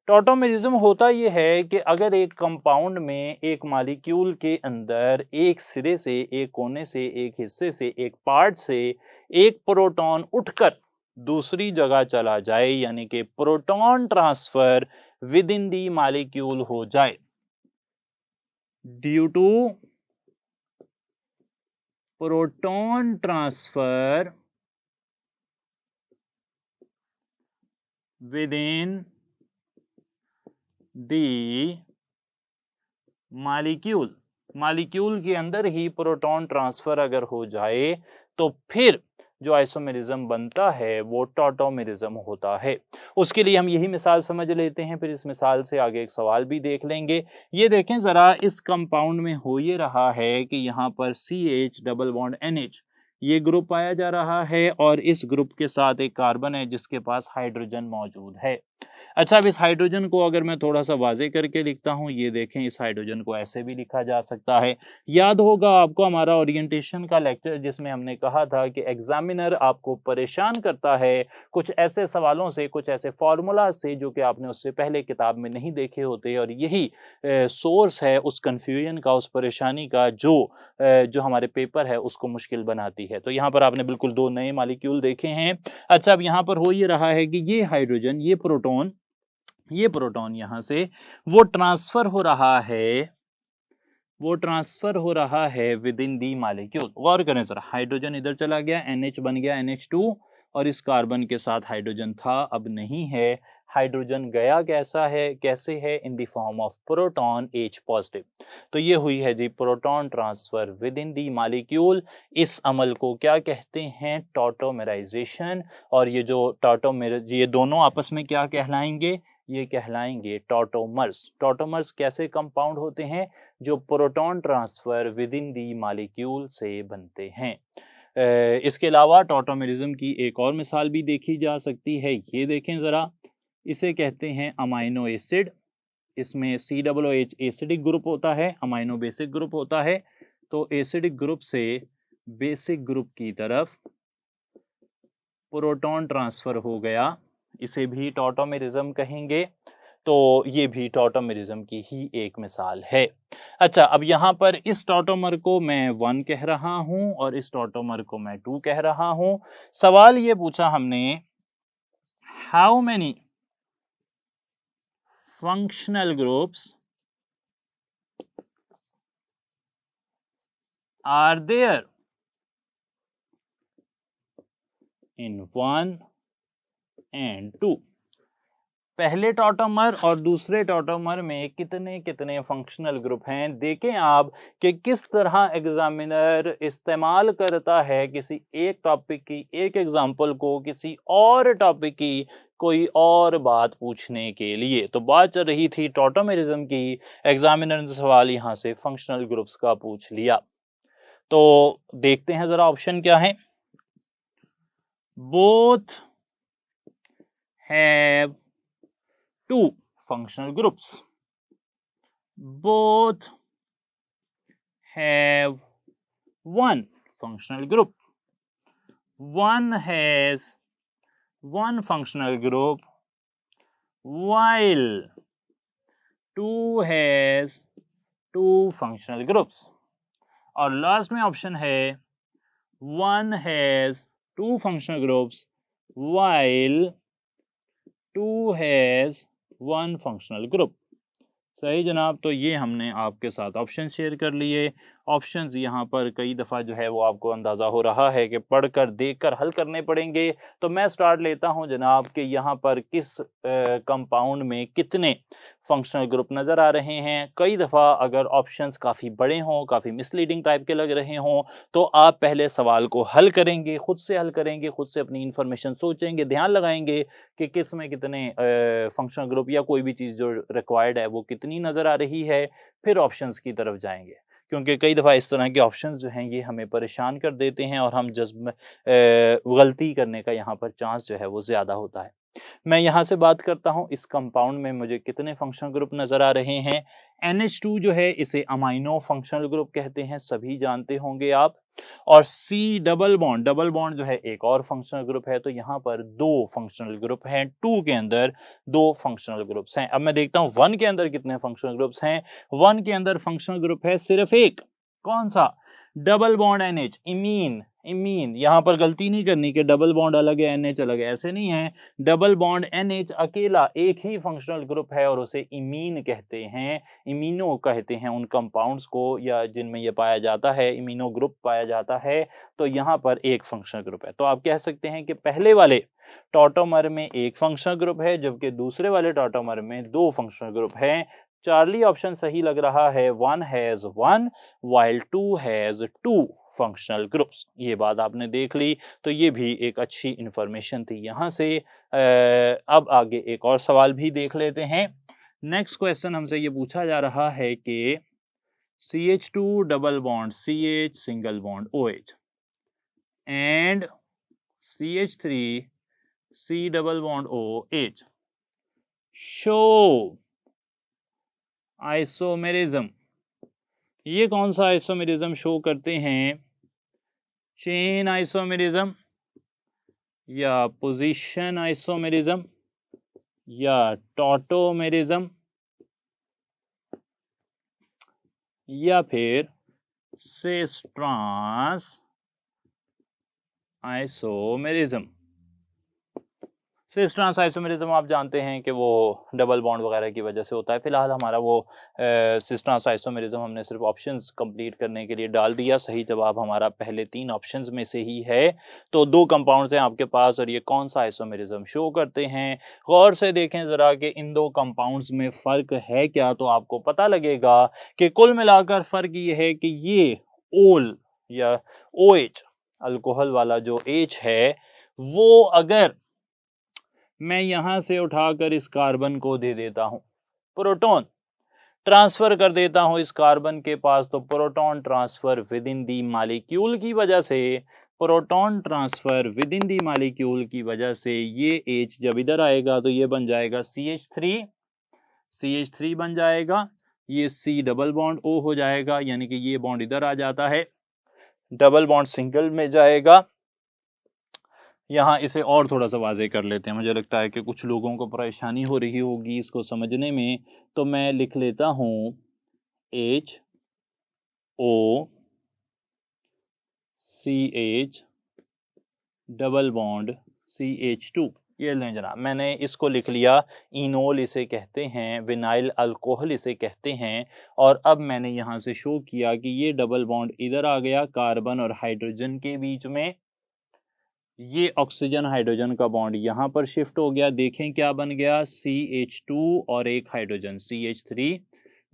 Speaker 1: टॉटोमेरिज्म होता यह है कि अगर एक कंपाउंड में एक मॉलिक्यूल के अंदर एक सिरे से, एक कोने से, एक हिस्से से, एक पार्ट से एक प्रोटॉन उठकर दूसरी जगह चला जाए, यानी कि proton transfer within the molecule हो जाए, due to proton transfer within the molecule, molecule के अंदर ही प्रोटॉन ट्रांसफर अगर हो जाए तो फिर जो आइसोमेरिज्म बनता है वो टॉटोमेरिज्म होता है। उसके लिए हम यही मिसाल समझ लेते हैं, फिर इस मिसाल से आगे एक सवाल भी देख लेंगे। ये देखें जरा, इस कंपाउंड में हो ये रहा है कि यहाँ पर CH डबल बॉन्ड NH ये ग्रुप पाया जा रहा है, और इस ग्रुप के साथ एक कार्बन है जिसके पास हाइड्रोजन मौजूद है। अच्छा, अब इस हाइड्रोजन को अगर मैं थोड़ा सा वाजे करके लिखता हूं, ये देखें, इस हाइड्रोजन को ऐसे भी लिखा जा सकता है। याद होगा आपको हमारा ओरिएंटेशन का लेक्चर, जिसमें हमने कहा था कि एग्जामिनर आपको परेशान करता है कुछ ऐसे सवालों से, कुछ ऐसे फॉर्मूला से जो कि आपने उससे पहले किताब में नहीं देखे होते, और यही सोर्स है उस कंफ्यूजन का, उस परेशानी का, जो हमारे पेपर है उसको मुश्किल बनाती है। तो यहाँ पर आपने बिल्कुल 2 नए मॉलिक्यूल देखे हैं। अच्छा, अब यहाँ पर हो ये रहा है कि ये हाइड्रोजन, ये प्रोटॉन यहाँ से वो ट्रांसफर हो रहा है, विद इन दी मॉलिक्यूल। गौर करें सर, हाइड्रोजन इधर चला गया, NH बन गया NH2, और इस कार्बन के साथ हाइड्रोजन था, अब नहीं है। हाइड्रोजन गया कैसे है? In the form of proton H positive. तो ये हुई है जी proton transfer within the molecule. इस अमल को क्या कहते हैं? टॉटोमेराइजेशन। और ये जो ये दोनों आपस में क्या कहलाएंगे? ये कहलाएंगे टॉटोमर्स। टॉटोमर्स कैसे कंपाउंड होते हैं? जो proton transfer within the molecule से बनते हैं। इसके अलावा टॉटोमेरिज्म की एक और मिसाल भी देखी जा सकती है। ये देखें जरा, इसे कहते हैं अमाइनो एसिड। इसमें COOH एसिडिक ग्रुप होता है, अमाइनो बेसिक ग्रुप होता है। तो एसिडिक ग्रुप से बेसिक ग्रुप की तरफ प्रोटॉन ट्रांसफर हो गया, इसे भी टॉटोमेरिज्म कहेंगे। तो ये भी टॉटोमेरिज्म की ही एक मिसाल है। अच्छा, अब यहाँ पर इस टॉटोमर को मैं 1 कह रहा हूं और इस टॉटोमर को मैं 2 कह रहा हूं। सवाल ये पूछा हमने, how many functional groups are there in 1 and 2? पहले टॉटोमर और दूसरे टॉटोमर में कितने कितने फंक्शनल ग्रुप हैं। देखें आप कि किस तरह एग्जामिनर इस्तेमाल करता है किसी एक टॉपिक की एक एग्जांपल को किसी और टॉपिक की कोई और बात पूछने के लिए। तो बात चल रही थी टॉटोमेरिज्म की, एग्जामिनर ने सवाल यहां से फंक्शनल ग्रुप्स का पूछ लिया। तो देखते हैं जरा ऑप्शन क्या है। Both have two functional groups. Both have one functional group. One has one functional group while two has two functional groups. और लास्ट में ऑप्शन है one has two functional groups while two has one functional group. सही जनाब। तो ये हमने आपके साथ ऑप्शन शेयर कर लिए। ऑप्शंस यहाँ पर कई दफ़ा जो है वो आपको अंदाज़ा हो रहा है कि पढ़कर देखकर हल करने पड़ेंगे। तो मैं स्टार्ट लेता हूँ जनाब कि यहाँ पर किस कंपाउंड में कितने फंक्शनल ग्रुप नज़र आ रहे हैं। कई दफ़ा अगर ऑप्शंस काफ़ी बड़े हों, काफ़ी मिसलीडिंग टाइप के लग रहे हों, तो आप पहले सवाल को हल करेंगे, खुद से हल करेंगे, खुद से अपनी इंफॉर्मेशन सोचेंगे, ध्यान लगाएंगे कि किस में कितने फंक्शनल ग्रुप या कोई भी चीज़ जो रिक्वायर्ड है वो कितनी नज़र आ रही है, फिर ऑप्शंस की तरफ जाएंगे। क्योंकि कई दफ़ा इस तरह के ऑप्शंस जो हैं ये हमें परेशान कर देते हैं और हम जज्ब में गलती करने का यहाँ पर चांस जो है वो ज़्यादा होता है। मैं यहाँ से बात करता हूँ इस कंपाउंड में मुझे कितने फंक्शनल ग्रुप नज़र आ रहे हैं। NH2 जो है इसे अमाइनो फंक्शनल ग्रुप कहते हैं, सभी जानते होंगे आप। और C डबल बॉन्ड जो है एक और फंक्शनल ग्रुप है। तो यहाँ पर दो फंक्शनल ग्रुप हैं, 2 के अंदर दो फंक्शनल ग्रुप्स हैं। अब मैं देखता हूँ 1 के अंदर कितने फंक्शनल ग्रुप्स हैं। 1 के अंदर फंक्शनल ग्रुप है सिर्फ एक, कौन सा? Double bond NH, imine. यहाँ पर गलती नहीं करनी कि डबल बॉन्ड अलग है NH अलग है, ऐसे नहीं है। डबल बॉन्ड NH अकेला एक ही फंक्शनल ग्रुप है और उसे इमीन कहते हैं, इमीनो कहते हैं उन कंपाउंड्स को या जिनमें ये पाया जाता है, इमीनो ग्रुप पाया जाता है। तो यहाँ पर एक फंक्शनल ग्रुप है। तो आप कह सकते हैं कि पहले वाले टॉटोमर में एक फंक्शनल ग्रुप है जबकि दूसरे वाले टॉटोमर में दो फंक्शनल ग्रुप हैं। चार्ली ऑप्शन सही लग रहा है। 1 has 1 while 2 has 2 functional groups. ये बात आपने देख ली, तो ये भी एक अच्छी इंफॉर्मेशन थी यहाँ से। अब आगे एक और सवाल भी देख लेते हैं। नेक्स्ट क्वेश्चन हमसे ये पूछा जा रहा है कि CH2 double bond CH single bond OH and CH3 C double bond OH show isomerism. ये कौन सा आइसोमेरिज्म शो करते हैं? चेन आइसोमेरिज्म या पोजीशन आइसोमेरिज्म या टॉटोमेरिज्म या फिर cis trans isomerism. Cis trans isomerism आप जानते हैं कि वो डबल बॉन्ड वगैरह की वजह से होता है। फिलहाल हमारा वो सिस ट्रांस आइसोमेरिज्म हमने सिर्फ ऑप्शंस कंप्लीट करने के लिए डाल दिया। सही जवाब हमारा पहले 3 ऑप्शंस में से ही है। तो 2 कंपाउंड्स हैं आपके पास और ये कौन सा आइसोमेरिज्म शो करते हैं। गौर से देखें जरा कि इन 2 कंपाउंड्स में फ़र्क है क्या, तो आपको पता लगेगा कि कुल मिलाकर फ़र्क ये है कि ये ओल या OH अल्कोहल वाला जो H है वो अगर मैं यहां से उठाकर इस कार्बन को दे देता हूं, प्रोटॉन ट्रांसफर कर देता हूं इस कार्बन के पास, तो proton transfer within the molecule की वजह से, proton transfer within the molecule की वजह से ये H जब इधर आएगा तो ये बन जाएगा CH3 बन जाएगा। ये C डबल बॉन्ड O हो जाएगा, यानी कि ये बॉन्ड इधर आ जाता है, डबल बॉन्ड सिंगल में जाएगा, यहाँ इसे और थोड़ा सा वाज़े कर लेते हैं, मुझे लगता है कि कुछ लोगों को परेशानी हो रही होगी इसको समझने में, तो मैं लिख लेता हूँ HOCH डबल बॉन्ड CH2। ये लें जनाब, मैंने इसको लिख लिया। इनोल इसे कहते हैं, विनाइल अल्कोहल इसे कहते हैं। और अब मैंने यहाँ से शो किया कि ये डबल बॉन्ड इधर आ गया कार्बन और हाइड्रोजन के बीच में, ये ऑक्सीजन हाइड्रोजन का बॉन्ड यहाँ पर शिफ्ट हो गया। देखें क्या बन गया, CH2 और एक hydrogen CH3,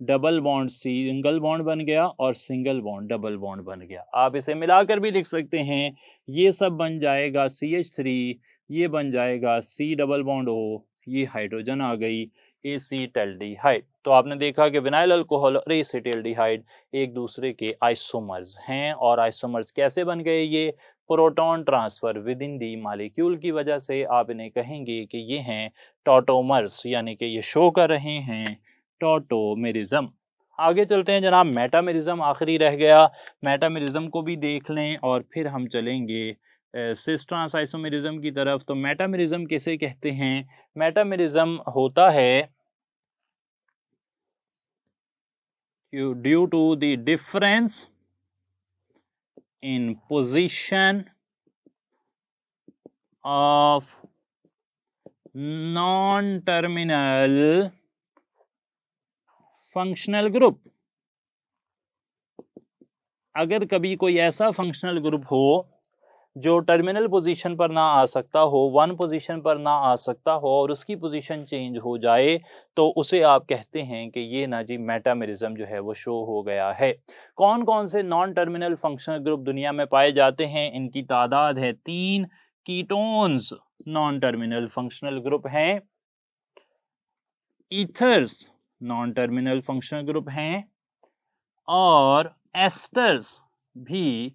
Speaker 1: double bond single bond बन गया और सिंगल बॉन्ड डबल बॉन्ड बन गया। आप इसे मिलाकर भी लिख सकते हैं, ये सब बन जाएगा CH3, ये बन जाएगा C डबल बॉन्ड O, ये हाइड्रोजन आ गई एसीटल्डिहाइड। तो आपने देखा कि विनाइल अल्कोहल और एसीटल्डिहाइड एक दूसरे के आइसोमर्स हैं। और आइसोमर्स कैसे बन गए, ये proton transfer within the molecule की वजह से आप इन्हें कहेंगे कि ये हैं टॉटोमर्स, यानी कि ये शो कर रहे हैं टॉटोमेरिज्म। आगे चलते हैं जनाब, मेटामेरिज्म आखिरी रह गया। मेटामेरिज्म को भी देख लें और फिर हम चलेंगे सिस ट्रांस आइसोमेरिज्म की तरफ। तो मेटामेरिज्म किसे कहते हैं, मेटामेरिज्म होता है due to the difference in position of non-terminal functional group। अगर कभी कोई ऐसा फंक्शनल ग्रुप हो जो टर्मिनल पोजीशन पर ना आ सकता हो, वन पोजीशन पर ना आ सकता हो और उसकी पोजीशन चेंज हो जाए, तो उसे आप कहते हैं कि ये ना जी मेटामेरिज्म जो है वो शो हो गया है। कौन कौन से नॉन टर्मिनल फंक्शनल ग्रुप दुनिया में पाए जाते हैं, इनकी तादाद है 3। Ketones non terminal functional group हैं, ethers non terminal functional group हैं और एस्टर्स भी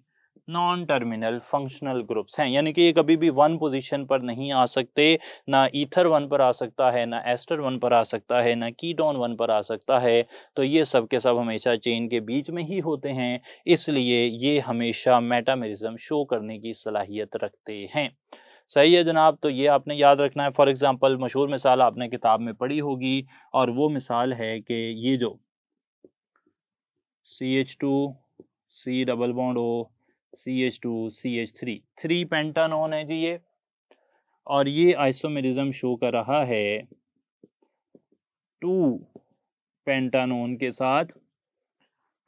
Speaker 1: नॉन टर्मिनल फंक्शनल ग्रुप्स हैं। यानी कि ये कभी भी वन पोजीशन पर नहीं आ सकते, ना ईथर वन पर आ सकता है, ना एस्टर वन पर आ सकता है, ना कीटोन वन पर आ सकता है। तो ये सब के सब हमेशा चेन के बीच में ही होते हैं, इसलिए ये हमेशा मेटामेरिज्म शो करने की सलाहियत रखते हैं। सही है जनाब, तो ये आपने याद रखना है। फॉर एग्जांपल मशहूर मिसाल आपने किताब में पढ़ी होगी और वो मिसाल है कि ये जो CH2 C double bond O CH2 CH3 3 pentanone है जी ये, और ये आइसोमेरिज्म शो कर रहा है 2 पेंटानोन के साथ।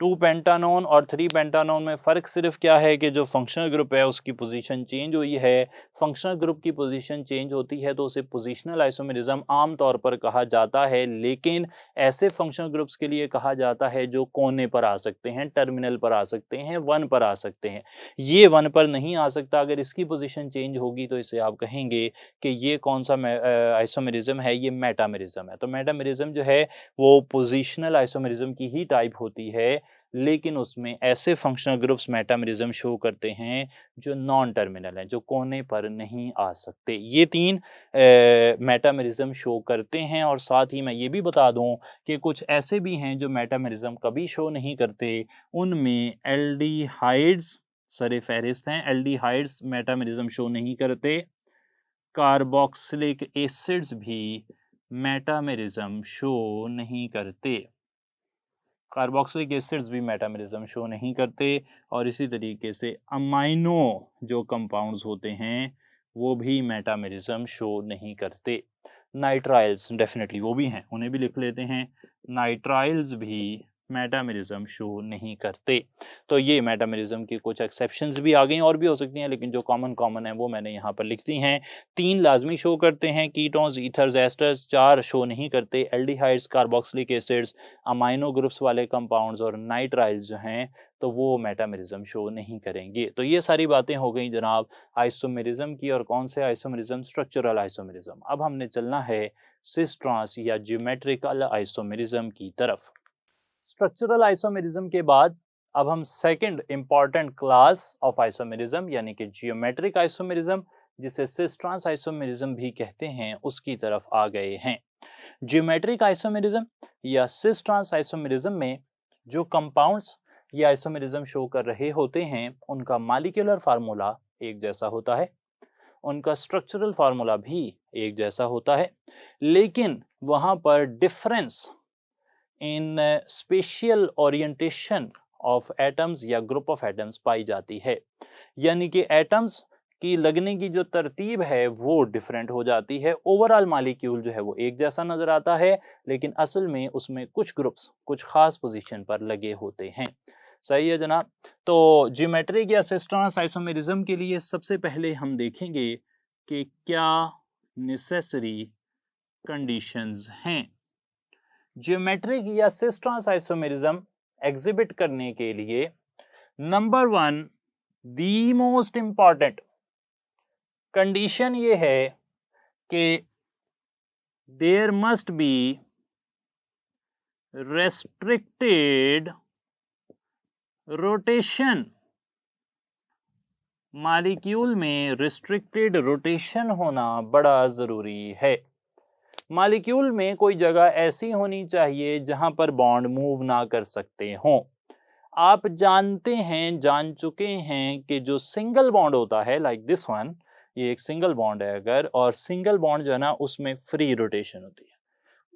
Speaker 1: 2 पेंटानोन और 3 पेंटानोन में फ़र्क सिर्फ क्या है कि जो फंक्शनल ग्रुप है उसकी पोजीशन चेंज हुई है। फंक्शनल ग्रुप की पोजीशन चेंज होती है तो उसे पोजीशनल आइसोमेरिज्म आम तौर पर कहा जाता है, लेकिन ऐसे फंक्शनल ग्रुप्स के लिए कहा जाता है जो कोने पर आ सकते हैं, टर्मिनल पर आ सकते हैं, वन पर आ सकते हैं। ये वन पर नहीं आ सकता, अगर इसकी पोजीशन चेंज होगी तो इसे आप कहेंगे कि ये कौन सा आइसोमेरिज्म है, ये मेटामेरिज्म है। तो मेटामेरिज्म जो है वो पोजीशनल आइसोमेरिज्म की ही टाइप होती है, लेकिन उसमें ऐसे फंक्शनल ग्रुप्स मेटामेरिज्म शो करते हैं जो नॉन टर्मिनल हैं, जो कोने पर नहीं आ सकते। ये 3 मेटामेरिज्म शो करते हैं। और साथ ही मैं ये भी बता दूं कि कुछ ऐसे भी हैं जो मेटामेरिज्म कभी शो नहीं करते। उनमें एल्डिहाइड्स सरे फहरिस्त हैं। एल्डिहाइड्स मेटामेरिज्म शो नहीं करते। कार्बोक्सिलिक एसिड्स भी मेटामेरिज्म शो नहीं करते। कार्बोक्सिलिक एसिड्स भी मेटामेरिज्म शो नहीं करते। और इसी तरीके से अमाइनो जो कंपाउंड्स होते हैं वो भी मेटामेरिज्म शो नहीं करते। नाइट्राइल्स डेफिनेटली वो भी हैं, उन्हें भी लिख लेते हैं। नाइट्राइल्स भी मेटामेरिज्म शो नहीं करते। तो ये मेटामेरिज्म की कुछ एक्सेप्शंस भी आ गई, और भी हो सकती हैं, लेकिन जो कॉमन है वो मैंने यहाँ पर लिख दी हैं। 3 लाजमी शो करते हैं, कीटोन्स, ईथर्स, एस्टर्स। 4 शो नहीं करते, aldehydes, carboxylic acids, amino groups वाले कंपाउंड्स और नाइट्राइल्स जो हैं तो वो मेटामेरिज्म शो नहीं करेंगे। तो ये सारी बातें हो गई जनाब आइसोमेरिज्म की। और कौन से आइसोमेरिज्म, स्ट्रक्चरल आइसोमेरिज्म। अब हमने चलना है सिस ट्रांस या ज्योमेट्रिकल आइसोमेरिज्म की तरफ। स्ट्रक्चरल आइसोमेरिज्म के बाद अब हम second important class of isomerism यानी कि जियोमेट्रिक आइसोमेरिज्म, जिसे सिस ट्रांस आइसोमेरिज्म भी कहते हैं, उसकी तरफ आ गए हैं। ज्योमेट्रिक आइसोमेरिज्म या सिस ट्रांस आइसोमेरिज्म में जो कंपाउंड्स ये आइसोमेरिज्म शो कर रहे होते हैं उनका मॉलिक्यूलर फार्मूला एक जैसा होता है। उनका स्ट्रक्चरल फार्मूला भी एक जैसा होता है, लेकिन वहां पर difference in spatial orientation of atoms या ग्रुप ऑफ एटम्स पाई जाती है। यानी कि एटम्स की लगने की जो तरतीब है वो डिफरेंट हो जाती है। ओवरऑल मॉलिक्यूल जो है वो एक जैसा नजर आता है, लेकिन असल में उसमें कुछ ग्रुप्स कुछ खास पोजीशन पर लगे होते हैं। सही है जनाब। तो ज्योमेट्रिक या सिस्टर्स आइसोमेरिज्म के लिए सबसे पहले हम देखेंगे कि क्या नेसेसरी कंडीशंस हैं। ज्योमेट्रिक या सिस्टर्स आइसोमेरिज्म एग्जिबिट करने के लिए number 1 the most important condition ये है कि there must be restricted rotation. Molecule में रिस्ट्रिक्टेड रोटेशन होना बड़ा जरूरी है। मॉलिक्यूल में कोई जगह ऐसी होनी चाहिए जहां पर बॉन्ड मूव ना कर सकते हों। आप जानते हैं, जान चुके हैं कि जो सिंगल बॉन्ड होता है लाइक दिस वन, ये एक सिंगल बॉन्ड है अगर, और सिंगल बॉन्ड जो है ना उसमें फ्री रोटेशन होती है,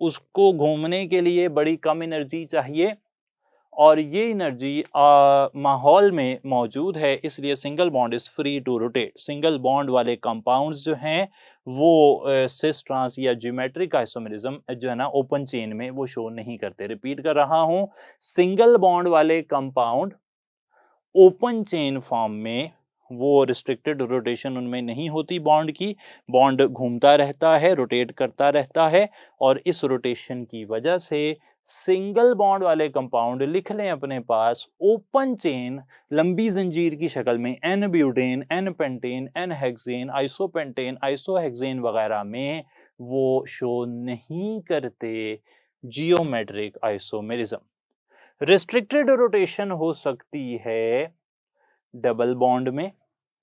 Speaker 1: उसको घूमने के लिए बड़ी कम एनर्जी चाहिए और ये एनर्जी माहौल में मौजूद है, इसलिए single bond is free to rotate. Single bond वाले कंपाउंड्स जो हैं वो सिस ट्रांस या ज्योमेट्रिक आइसोमेरिज्म जो है ना ओपन चेन में वो शो नहीं करते। रिपीट कर रहा हूं, सिंगल बॉन्ड वाले कंपाउंड ओपन चेन फॉर्म में वो रिस्ट्रिक्टेड रोटेशन उनमें नहीं होती बॉन्ड की। बॉन्ड घूमता रहता है, रोटेट करता रहता है, और इस रोटेशन की वजह से सिंगल बॉन्ड वाले कंपाउंड लिख लें अपने पास ओपन चेन लंबी जंजीर की शक्ल में, n butane, n pentane, n hexane, isopentane, isohexane वगैरह में वो शो नहीं करते जियोमेट्रिक आइसोमेरिज्म। रिस्ट्रिक्टेड रोटेशन हो सकती है डबल बॉन्ड में।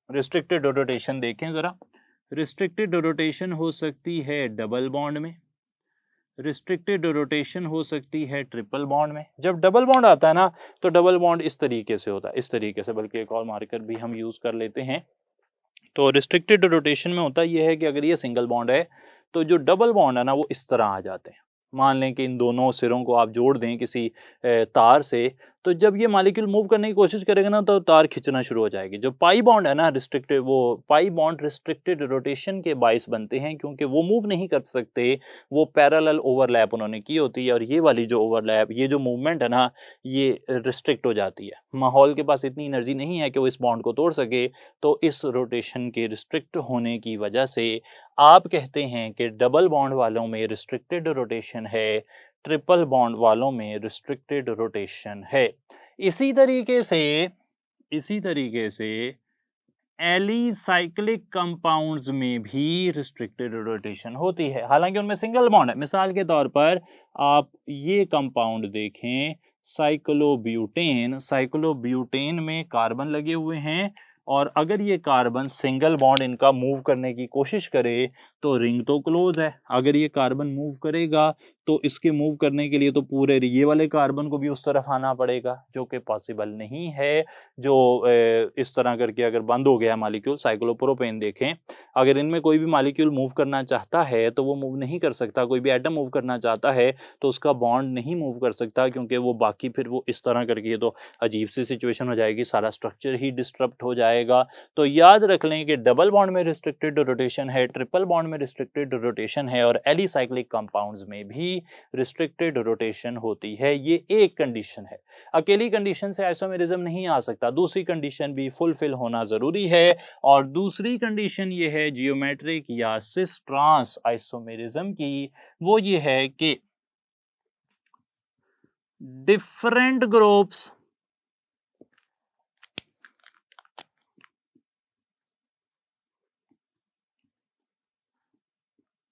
Speaker 1: रिस्ट्रिक्टेड रोटेशन देखें जरा, रिस्ट्रिक्टेड रोटेशन हो सकती है डबल बॉन्ड में, रिस्ट्रिक्टेड रोटेशन हो सकती है ट्रिपल बॉन्ड में। जब डबल बॉन्ड आता है ना तो डबल बॉन्ड इस तरीके से होता है, इस तरीके से, बल्कि एक और मार्कर भी हम यूज कर लेते हैं। तो रिस्ट्रिक्टेड रोटेशन में होता यह है कि अगर ये सिंगल बॉन्ड है तो जो डबल बॉन्ड है ना वो इस तरह आ जाते हैं। मान लें कि इन दोनों सिरों को आप जोड़ दें किसी तार से, तो जब ये मॉलिक्यूल मूव करने की कोशिश करेगा ना तो तार खींचना शुरू हो जाएगी। जो पाई बॉन्ड है ना रिस्ट्रिक्टेड, वो पाई बॉन्ड रिस्ट्रिक्टेड रोटेशन के बाइस बनते हैं क्योंकि वो मूव नहीं कर सकते, वो पैरेलल ओवरलैप उन्होंने की होती है, और ये वाली जो ओवरलैप, ये जो मूवमेंट है ना ये रिस्ट्रिक्ट हो जाती है। माहौल के पास इतनी एनर्जी नहीं है कि वो इस बॉन्ड को तोड़ सके, तो इस रोटेशन के रिस्ट्रिक्ट होने की वजह से आप कहते हैं कि डबल बॉन्ड वालों में रिस्ट्रिक्टेड रोटेशन है, ट्रिपल बॉन्ड वालों में रिस्ट्रिक्टेड रोटेशन है। इसी तरीके से एलिसाइक्लिक कंपाउंड्स में भी रिस्ट्रिक्टेड रोटेशन होती है, हालांकि उनमें सिंगल बॉन्ड है। मिसाल के तौर पर आप ये कंपाउंड देखें, साइक्लोब्यूटेन। साइक्लोब्यूटेन में कार्बन लगे हुए हैं, और अगर ये कार्बन सिंगल बॉन्ड इनका मूव करने की कोशिश करे तो रिंग तो क्लोज है। अगर ये कार्बन मूव करेगा तो इसके मूव करने के लिए तो पूरे ये वाले कार्बन को भी उस तरफ आना पड़ेगा, जो कि पॉसिबल नहीं है। जो इस तरह करके अगर बंद हो गया मॉलिक्यूल, साइक्लोप्रोपेन देखें, अगर इनमें कोई भी मॉलिक्यूल मूव करना चाहता है तो वो मूव नहीं कर सकता। कोई भी एटम मूव करना चाहता है तो उसका बॉन्ड नहीं मूव कर सकता, क्योंकि वो बाकी फिर वो इस तरह करके तो अजीब सी सिचुएशन हो जाएगी, सारा स्ट्रक्चर ही डिस्टर्ब हो जाएगा। तो याद रख लें कि डबल बॉन्ड में रिस्ट्रिक्टेड रोटेशन है, ट्रिपल बॉन्ड में रिस्ट्रिक्टेड रोटेशन है, और एलिसाइक्लिक कंपाउंड्स में भी रिस्ट्रिक्टेड रोटेशन होती है। ये एक कंडीशन है, अकेली कंडीशन से आइसोमेरिज्म नहीं आ सकता, दूसरी कंडीशन भी फुलफिल होना जरूरी है। और दूसरी कंडीशन ये है जियोमेट्रिक या सिस ट्रांस आइसोमेरिज्म की, वो ये है कि different groups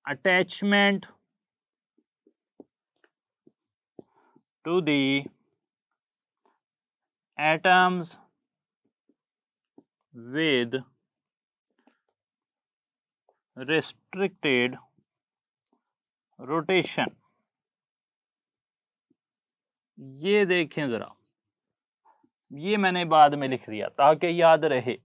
Speaker 1: attachment to the atoms with restricted rotation। ये देखें जरा, ये मैंने बाद में लिख दिया ताकि याद रहे।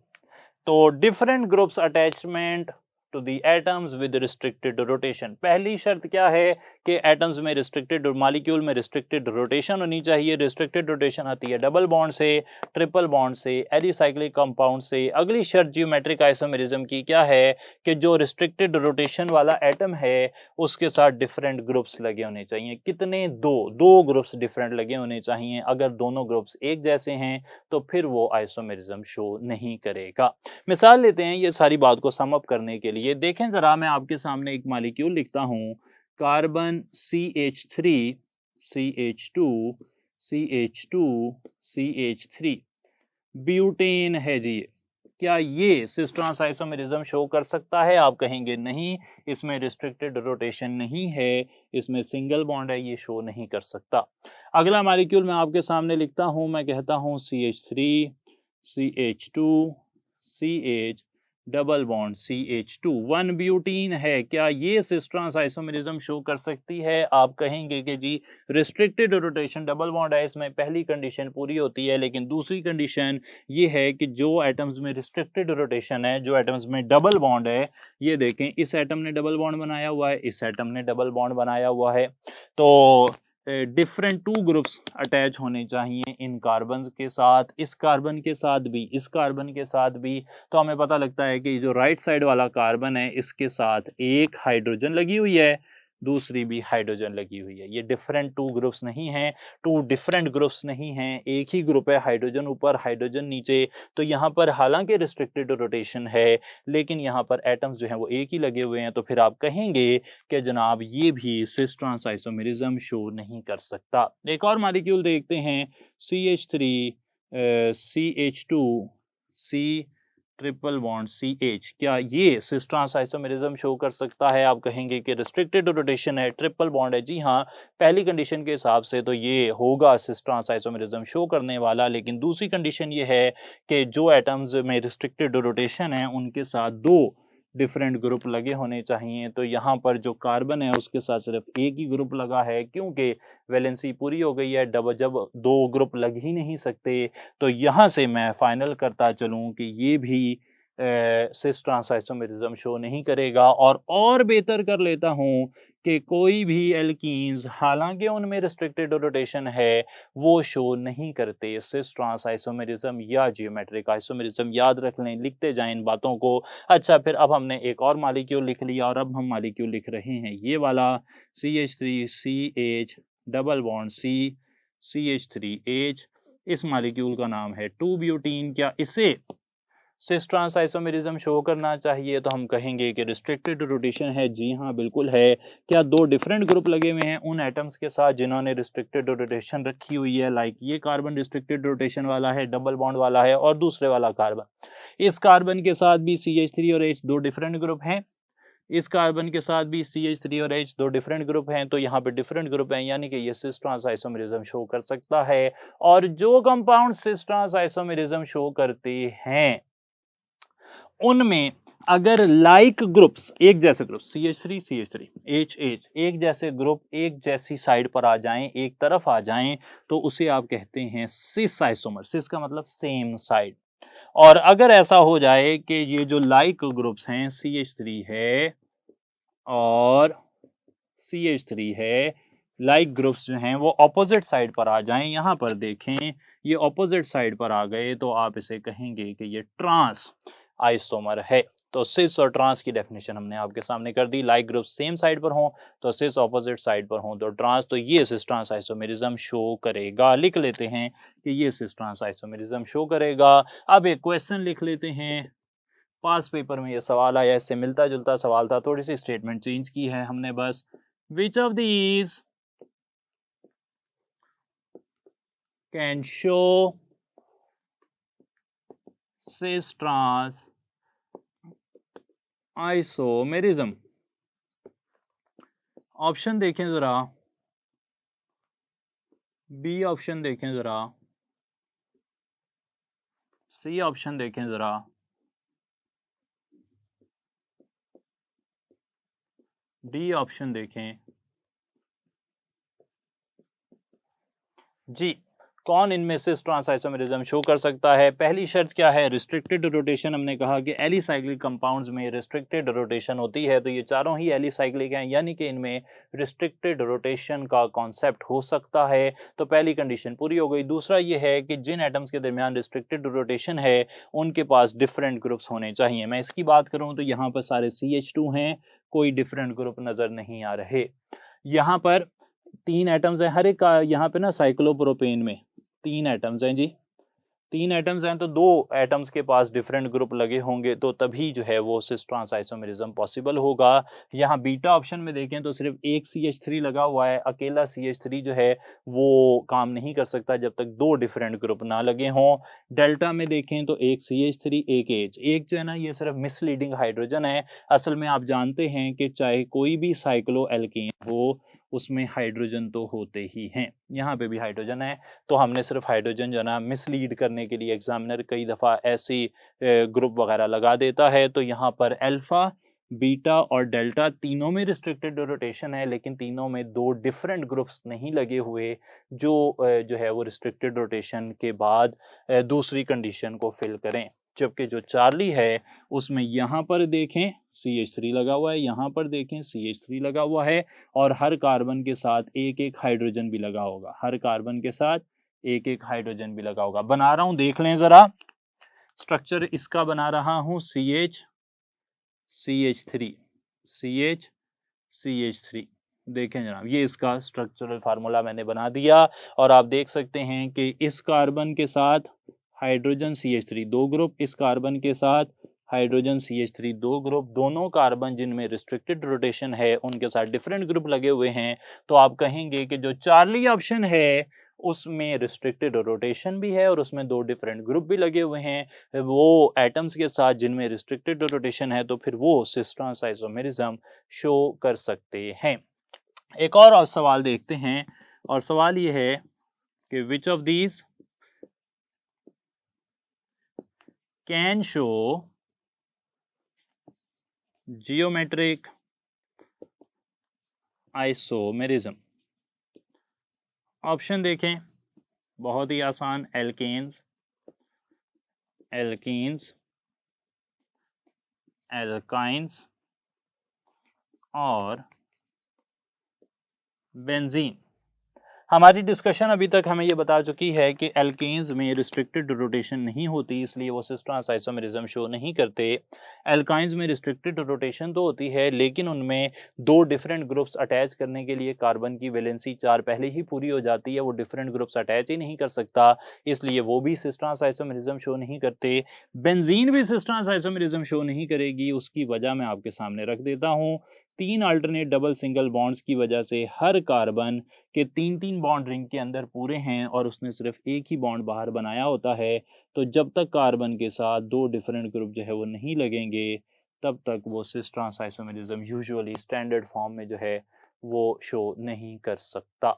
Speaker 1: तो different groups attachment to the atoms with restricted rotation. पहली शर्त क्या है कि एटम्स में रिस्ट्रिक्टेड, मॉलिक्यूल में रिस्ट्रिक्टेड रोटेशन होनी चाहिए। रिस्ट्रिक्टेड रोटेशन आती है डबल बॉन्ड से, ट्रिपल बॉन्ड से, एलिसाइक्लिक कंपाउंड से। अगली शर्त ज्योमेट्रिक आइसोमेरिज्म की क्या है कि जो रिस्ट्रिक्टेड रोटेशन वाला एटम है उसके साथ डिफरेंट ग्रुप्स लगे होने चाहिए। कितने? दो ग्रुप्स डिफरेंट लगे होने चाहिए। अगर दोनों ग्रुप्स एक जैसे हैं तो फिर वो आइसोमेरिज्म शो नहीं करेगा। मिसाल लेते हैं ये सारी बात को सम अप करने के लिए। देखें जरा, मैं आपके सामने एक मॉलिक्यूल लिखता हूं, carbon CH3 CH2 CH2 CH3, butane है जी। क्या ये सिस ट्रांस आइसोमेरिज्म शो कर सकता है? आप कहेंगे नहीं, इसमें रिस्ट्रिक्टेड रोटेशन नहीं है, इसमें सिंगल बॉन्ड है, ये शो नहीं कर सकता। अगला मॉलिक्यूल मैं आपके सामने लिखता हूं, मैं कहता हूं CH3 CH2 CH double bond CH2, 1 butene है। क्या ये सिस ट्रांस आइसोमेरिज्म शो कर सकती है? आप कहेंगे कि जी रिस्ट्रिक्टेड रोटेशन, डबल बॉन्ड है, इसमें पहली कंडीशन पूरी होती है, लेकिन दूसरी कंडीशन ये है कि जो एटम्स में रिस्ट्रिक्टेड रोटेशन है, जो एटम्स में डबल बॉन्ड है, ये देखें इस एटम ने डबल बॉन्ड बनाया हुआ है, इस एटम ने डबल बॉन्ड बनाया हुआ है, तो डिफरेंट टू ग्रुप्स अटैच होने चाहिए इन कार्बन के साथ, इस कार्बन के साथ भी, इस कार्बन के साथ भी। तो हमें पता लगता है कि जो राइट साइड वाला कार्बन है इसके साथ एक हाइड्रोजन लगी हुई है, दूसरी भी हाइड्रोजन लगी हुई है। ये डिफरेंट टू ग्रुप्स नहीं हैं, टू डिफरेंट ग्रुप्स नहीं हैं, एक ही ग्रुप है, हाइड्रोजन ऊपर हाइड्रोजन नीचे। तो यहाँ पर हालांकि रिस्ट्रिक्टेड रोटेशन है, लेकिन यहाँ पर एटम्स जो हैं वो एक ही लगे हुए हैं। तो फिर आप कहेंगे कि जनाब ये भी सिस ट्रांस आइसोमेरिज्म शो नहीं कर सकता। एक और मॉलिक्यूल देखते हैं, CH3 CH2 C triple bond CH, क्या ये सिस ट्रांस आइसोमेरिज्म शो कर सकता है? आप कहेंगे कि रिस्ट्रिक्टेड रोटेशन है, ट्रिपल बॉन्ड है। जी हाँ, पहली कंडीशन के हिसाब से तो ये होगा सिस ट्रांस आइसोमेरिज्म शो करने वाला, लेकिन दूसरी कंडीशन ये है कि जो एटम्स में रिस्ट्रिक्टेड रोटेशन है उनके साथ दो डिफरेंट ग्रुप लगे होने चाहिए। तो यहाँ पर जो कार्बन है उसके साथ सिर्फ एक ही ग्रुप लगा है, क्योंकि वैलेंसी पूरी हो गई है। जब दो ग्रुप लग ही नहीं सकते, तो यहाँ से मैं फाइनल करता चलूँ कि ये भी सिस ट्रांस आइसोमेरिज्म शो नहीं करेगा। और बेहतर कर लेता हूँ कि कोई भी एल्कीन्स, हालांकि उनमें रिस्ट्रिक्टेड रोटेशन है, वो शो नहीं करते सिस ट्रांस आइसोमेरिज्म या जियोमेट्रिक आइसोमेरिज्म। याद रख लें, लिखते जाएं इन बातों को। अच्छा, फिर अब हमने एक और मॉलिक्यूल लिख लिया और अब हम मॉलिक्यूल लिख रहे हैं ये वाला, CH3 CH double bond CH3H। इस मॉलिक्यूल का नाम है 2 ब्यूटीन। क्या इसे सिस ट्रांस आइसोमेरिज्म शो करना चाहिए? तो हम कहेंगे कि रिस्ट्रिक्टेड रोटेशन है। जी हाँ, बिल्कुल है। क्या दो डिफरेंट ग्रुप लगे हुए हैं उन एटम्स के साथ जिन्होंने रिस्ट्रिक्टेड रोटेशन रखी हुई है? लाइक ये कार्बन रिस्ट्रिक्टेड रोटेशन वाला है, डबल बॉन्ड वाला है, और दूसरे वाला कार्बन, इस कार्बन के साथ भी CH3 और H दो डिफरेंट ग्रुप हैं, इस कार्बन के साथ भी CH3 और H दो डिफरेंट ग्रुप हैं। तो यहाँ पे डिफरेंट ग्रुप हैं, यानी कि ये सिस ट्रांस आइसोमेरिज्म शो कर सकता है। और जो compound cis trans isomerism show करते हैं उनमें अगर लाइक ग्रुप्स, एक जैसे ग्रुप CH3 CH3 H एक जैसे ग्रुप एक जैसी साइड पर आ जाएं, एक तरफ आ जाएं, तो उसे आप कहते हैं सिस आइसोमर। सिस का मतलब सेम साइड। और अगर ऐसा हो जाए कि ये जो लाइक ग्रुप्स हैं, CH3 है और CH3 है, लाइक ग्रुप्स जो हैं वो ऑपोजिट साइड पर आ जाएं, यहां पर देखें ये ऑपोजिट साइड पर आ गए, तो आप इसे कहेंगे कि ये ट्रांस आइसोमर है। तो सिस और ट्रांस की डेफिनेशन हमने आपके सामने कर दी। लाइक ग्रुप सेम साइड पर हों तो सिस, ऑपोजिट साइड पर हों तो ट्रांस। तो ये सिस ट्रांस आइसोमेरिज्म शो करेगा। लिख लेते हैं कि ये सिस ट्रांस आइसोमेरिज्म शो करेगा। अब एक क्वेश्चन लिख लेते हैं, पास पेपर में ये सवाल आया, इससे मिलता जुलता सवाल था, थोड़ी सी स्टेटमेंट चेंज की है हमने बस। Which of these can show cis trans isomerism? Option देखें जरा, बी ऑप्शन देखें जरा, सी ऑप्शन देखें जरा, डी ऑप्शन देखें। जी, कौन इनमें से ट्रांस आइसोमेरिज्म शो कर सकता है? पहली शर्त क्या है? Restricted rotation. हमने कहा कि एलिसाइक्लिक कंपाउंड्स में रिस्ट्रिक्टेड रोटेशन होती है, तो ये चारों ही एलिसाइक्लिक हैं, यानी कि इनमें रिस्ट्रिक्टेड रोटेशन का कॉन्सेप्ट हो सकता है। तो पहली कंडीशन पूरी हो गई। दूसरा ये है कि जिन एटम्स के दरमियान रिस्ट्रिक्टेड रोटेशन है उनके पास डिफरेंट ग्रुप्स होने चाहिए। मैं इसकी बात करूं तो यहाँ पर सारे CH2 हैं, कोई डिफरेंट ग्रुप नजर नहीं आ रहे। यहाँ पर 3 एटम्स हैं, हर एक का यहाँ पे ना साइक्लोप्रोपेन में 3 एटम्स हैं जी, 3 एटम्स हैं, तो 2 एटम्स के पास डिफरेंट ग्रुप लगे होंगे, तो तभी जो है वो सिस ट्रांस आइसोमेरिज्म पॉसिबल होगा। यहाँ बीटा ऑप्शन में देखें तो सिर्फ एक CH3 लगा हुआ है, अकेला CH3 जो है वो काम नहीं कर सकता जब तक 2 डिफरेंट ग्रुप ना लगे हों। डेल्टा में देखें तो एक CH3 एक H, एक जो है ना ये सिर्फ मिसलीडिंग हाइड्रोजन है। असल में आप जानते हैं कि चाहे कोई भी साइक्लो एल्केन हो उसमें हाइड्रोजन तो होते ही हैं, यहाँ पे भी हाइड्रोजन है, तो हमने सिर्फ हाइड्रोजन जो ना मिसलीड करने के लिए एग्जामिनर कई दफ़ा ऐसी ग्रुप वगैरह लगा देता है। तो यहाँ पर अल्फा, बीटा और डेल्टा तीनों में रिस्ट्रिक्टेड रोटेशन है, लेकिन तीनों में 2 डिफरेंट ग्रुप्स नहीं लगे हुए जो है वो रिस्ट्रिक्टेड रोटेशन के बाद दूसरी कंडीशन को फिल करें। जबकि जो चार्ली है उसमें यहाँ पर देखें CH3 लगा हुआ है, यहाँ पर देखें CH3 लगा हुआ है, और हर कार्बन के साथ एक एक हाइड्रोजन भी लगा होगा, हर कार्बन के साथ एक एक हाइड्रोजन भी लगा होगा। बना रहा हूं, देख लें जरा, स्ट्रक्चर इसका बना रहा हूं CH CH3 CH CH3। देखें जनाब, ये इसका स्ट्रक्चरल फार्मूला मैंने बना दिया, और आप देख सकते हैं कि इस कार्बन के साथ हाइड्रोजन CH3 2 ग्रुप, इस कार्बन के साथ हाइड्रोजन CH3 2 ग्रुप, दोनों कार्बन जिनमें रिस्ट्रिक्टेड रोटेशन है उनके साथ डिफरेंट ग्रुप लगे हुए हैं। तो आप कहेंगे कि जो चार्ली ऑप्शन है उसमें रिस्ट्रिक्टेड रोटेशन भी है और उसमें 2 डिफरेंट ग्रुप भी लगे हुए हैं वो एटम्स के साथ जिनमें रिस्ट्रिक्टेड रोटेशन है, तो फिर वो सिस ट्रांस आइसोमेरिज्म शो कर सकते हैं। एक और सवाल देखते हैं, और सवाल ये है कि विच of these can show geometric isomerism. Option देखें, बहुत ही आसान, एल्केन्स, एल्कीन्स, एल्काइंस और बेंजीन। हमारी डिस्कशन अभी तक हमें ये बता चुकी है कि एल्केन्स में रिस्ट्रिक्टेड रोटेशन नहीं होती, इसलिए वो सिस ट्रांस आइसोमेरिज्म शो नहीं करते। एल्काइंस में रिस्ट्रिक्टेड रोटेशन तो होती है, लेकिन उनमें 2 डिफरेंट ग्रुप्स अटैच करने के लिए कार्बन की वैलेंसी 4 पहले ही पूरी हो जाती है, वो डिफरेंट ग्रुप्स अटैच ही नहीं कर सकता, इसलिए वो भी सिस ट्रांस आइसोमेरिज्म शो नहीं करते। बेंजीन भी सिस ट्रांस आइसोमेरिज्म शो नहीं करेगी, उसकी वजह मैं आपके सामने रख देता हूँ। 3 अल्टरनेट डबल सिंगल बॉन्ड्स की वजह से हर कार्बन के 3-3 बॉन्ड रिंग के अंदर पूरे हैं और उसने सिर्फ एक ही बॉन्ड बाहर बनाया होता है, तो जब तक कार्बन के साथ 2 डिफरेंट ग्रुप जो है वो नहीं लगेंगे तब तक वो cis trans isomerism usually standard form में जो है वो शो नहीं कर सकता।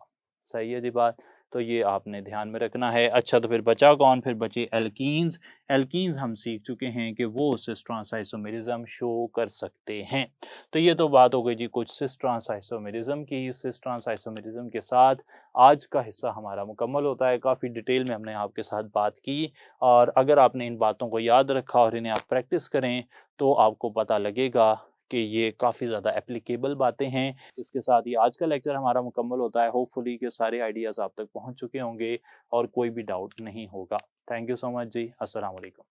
Speaker 1: सही है जी बात, तो ये आपने ध्यान में रखना है। अच्छा, तो फिर बचा कौन? फिर बचे एल्कीन्स। एल्कीन्स हम सीख चुके हैं कि वो सिस ट्रांस आइसोमेरिज्म शो कर सकते हैं। तो ये तो बात हो गई जी कुछ सिस ट्रांस आइसोमेरिज्म की। सिस ट्रांस आइसोमेरिज्म के साथ आज का हिस्सा हमारा मुकम्मल होता है। काफ़ी डिटेल में हमने आपके साथ बात की, और अगर आपने इन बातों को याद रखा और इन्हें आप प्रैक्टिस करें तो आपको पता लगेगा कि ये काफ़ी ज़्यादा एप्लीकेबल बातें हैं। इसके साथ ही आज का लेक्चर हमारा मुकम्मल होता है। होपफुली के सारे आइडियाज़ आप तक पहुंच चुके होंगे और कोई भी डाउट नहीं होगा। थैंक यू सो मच जी। अस्सलाम वालेकुम।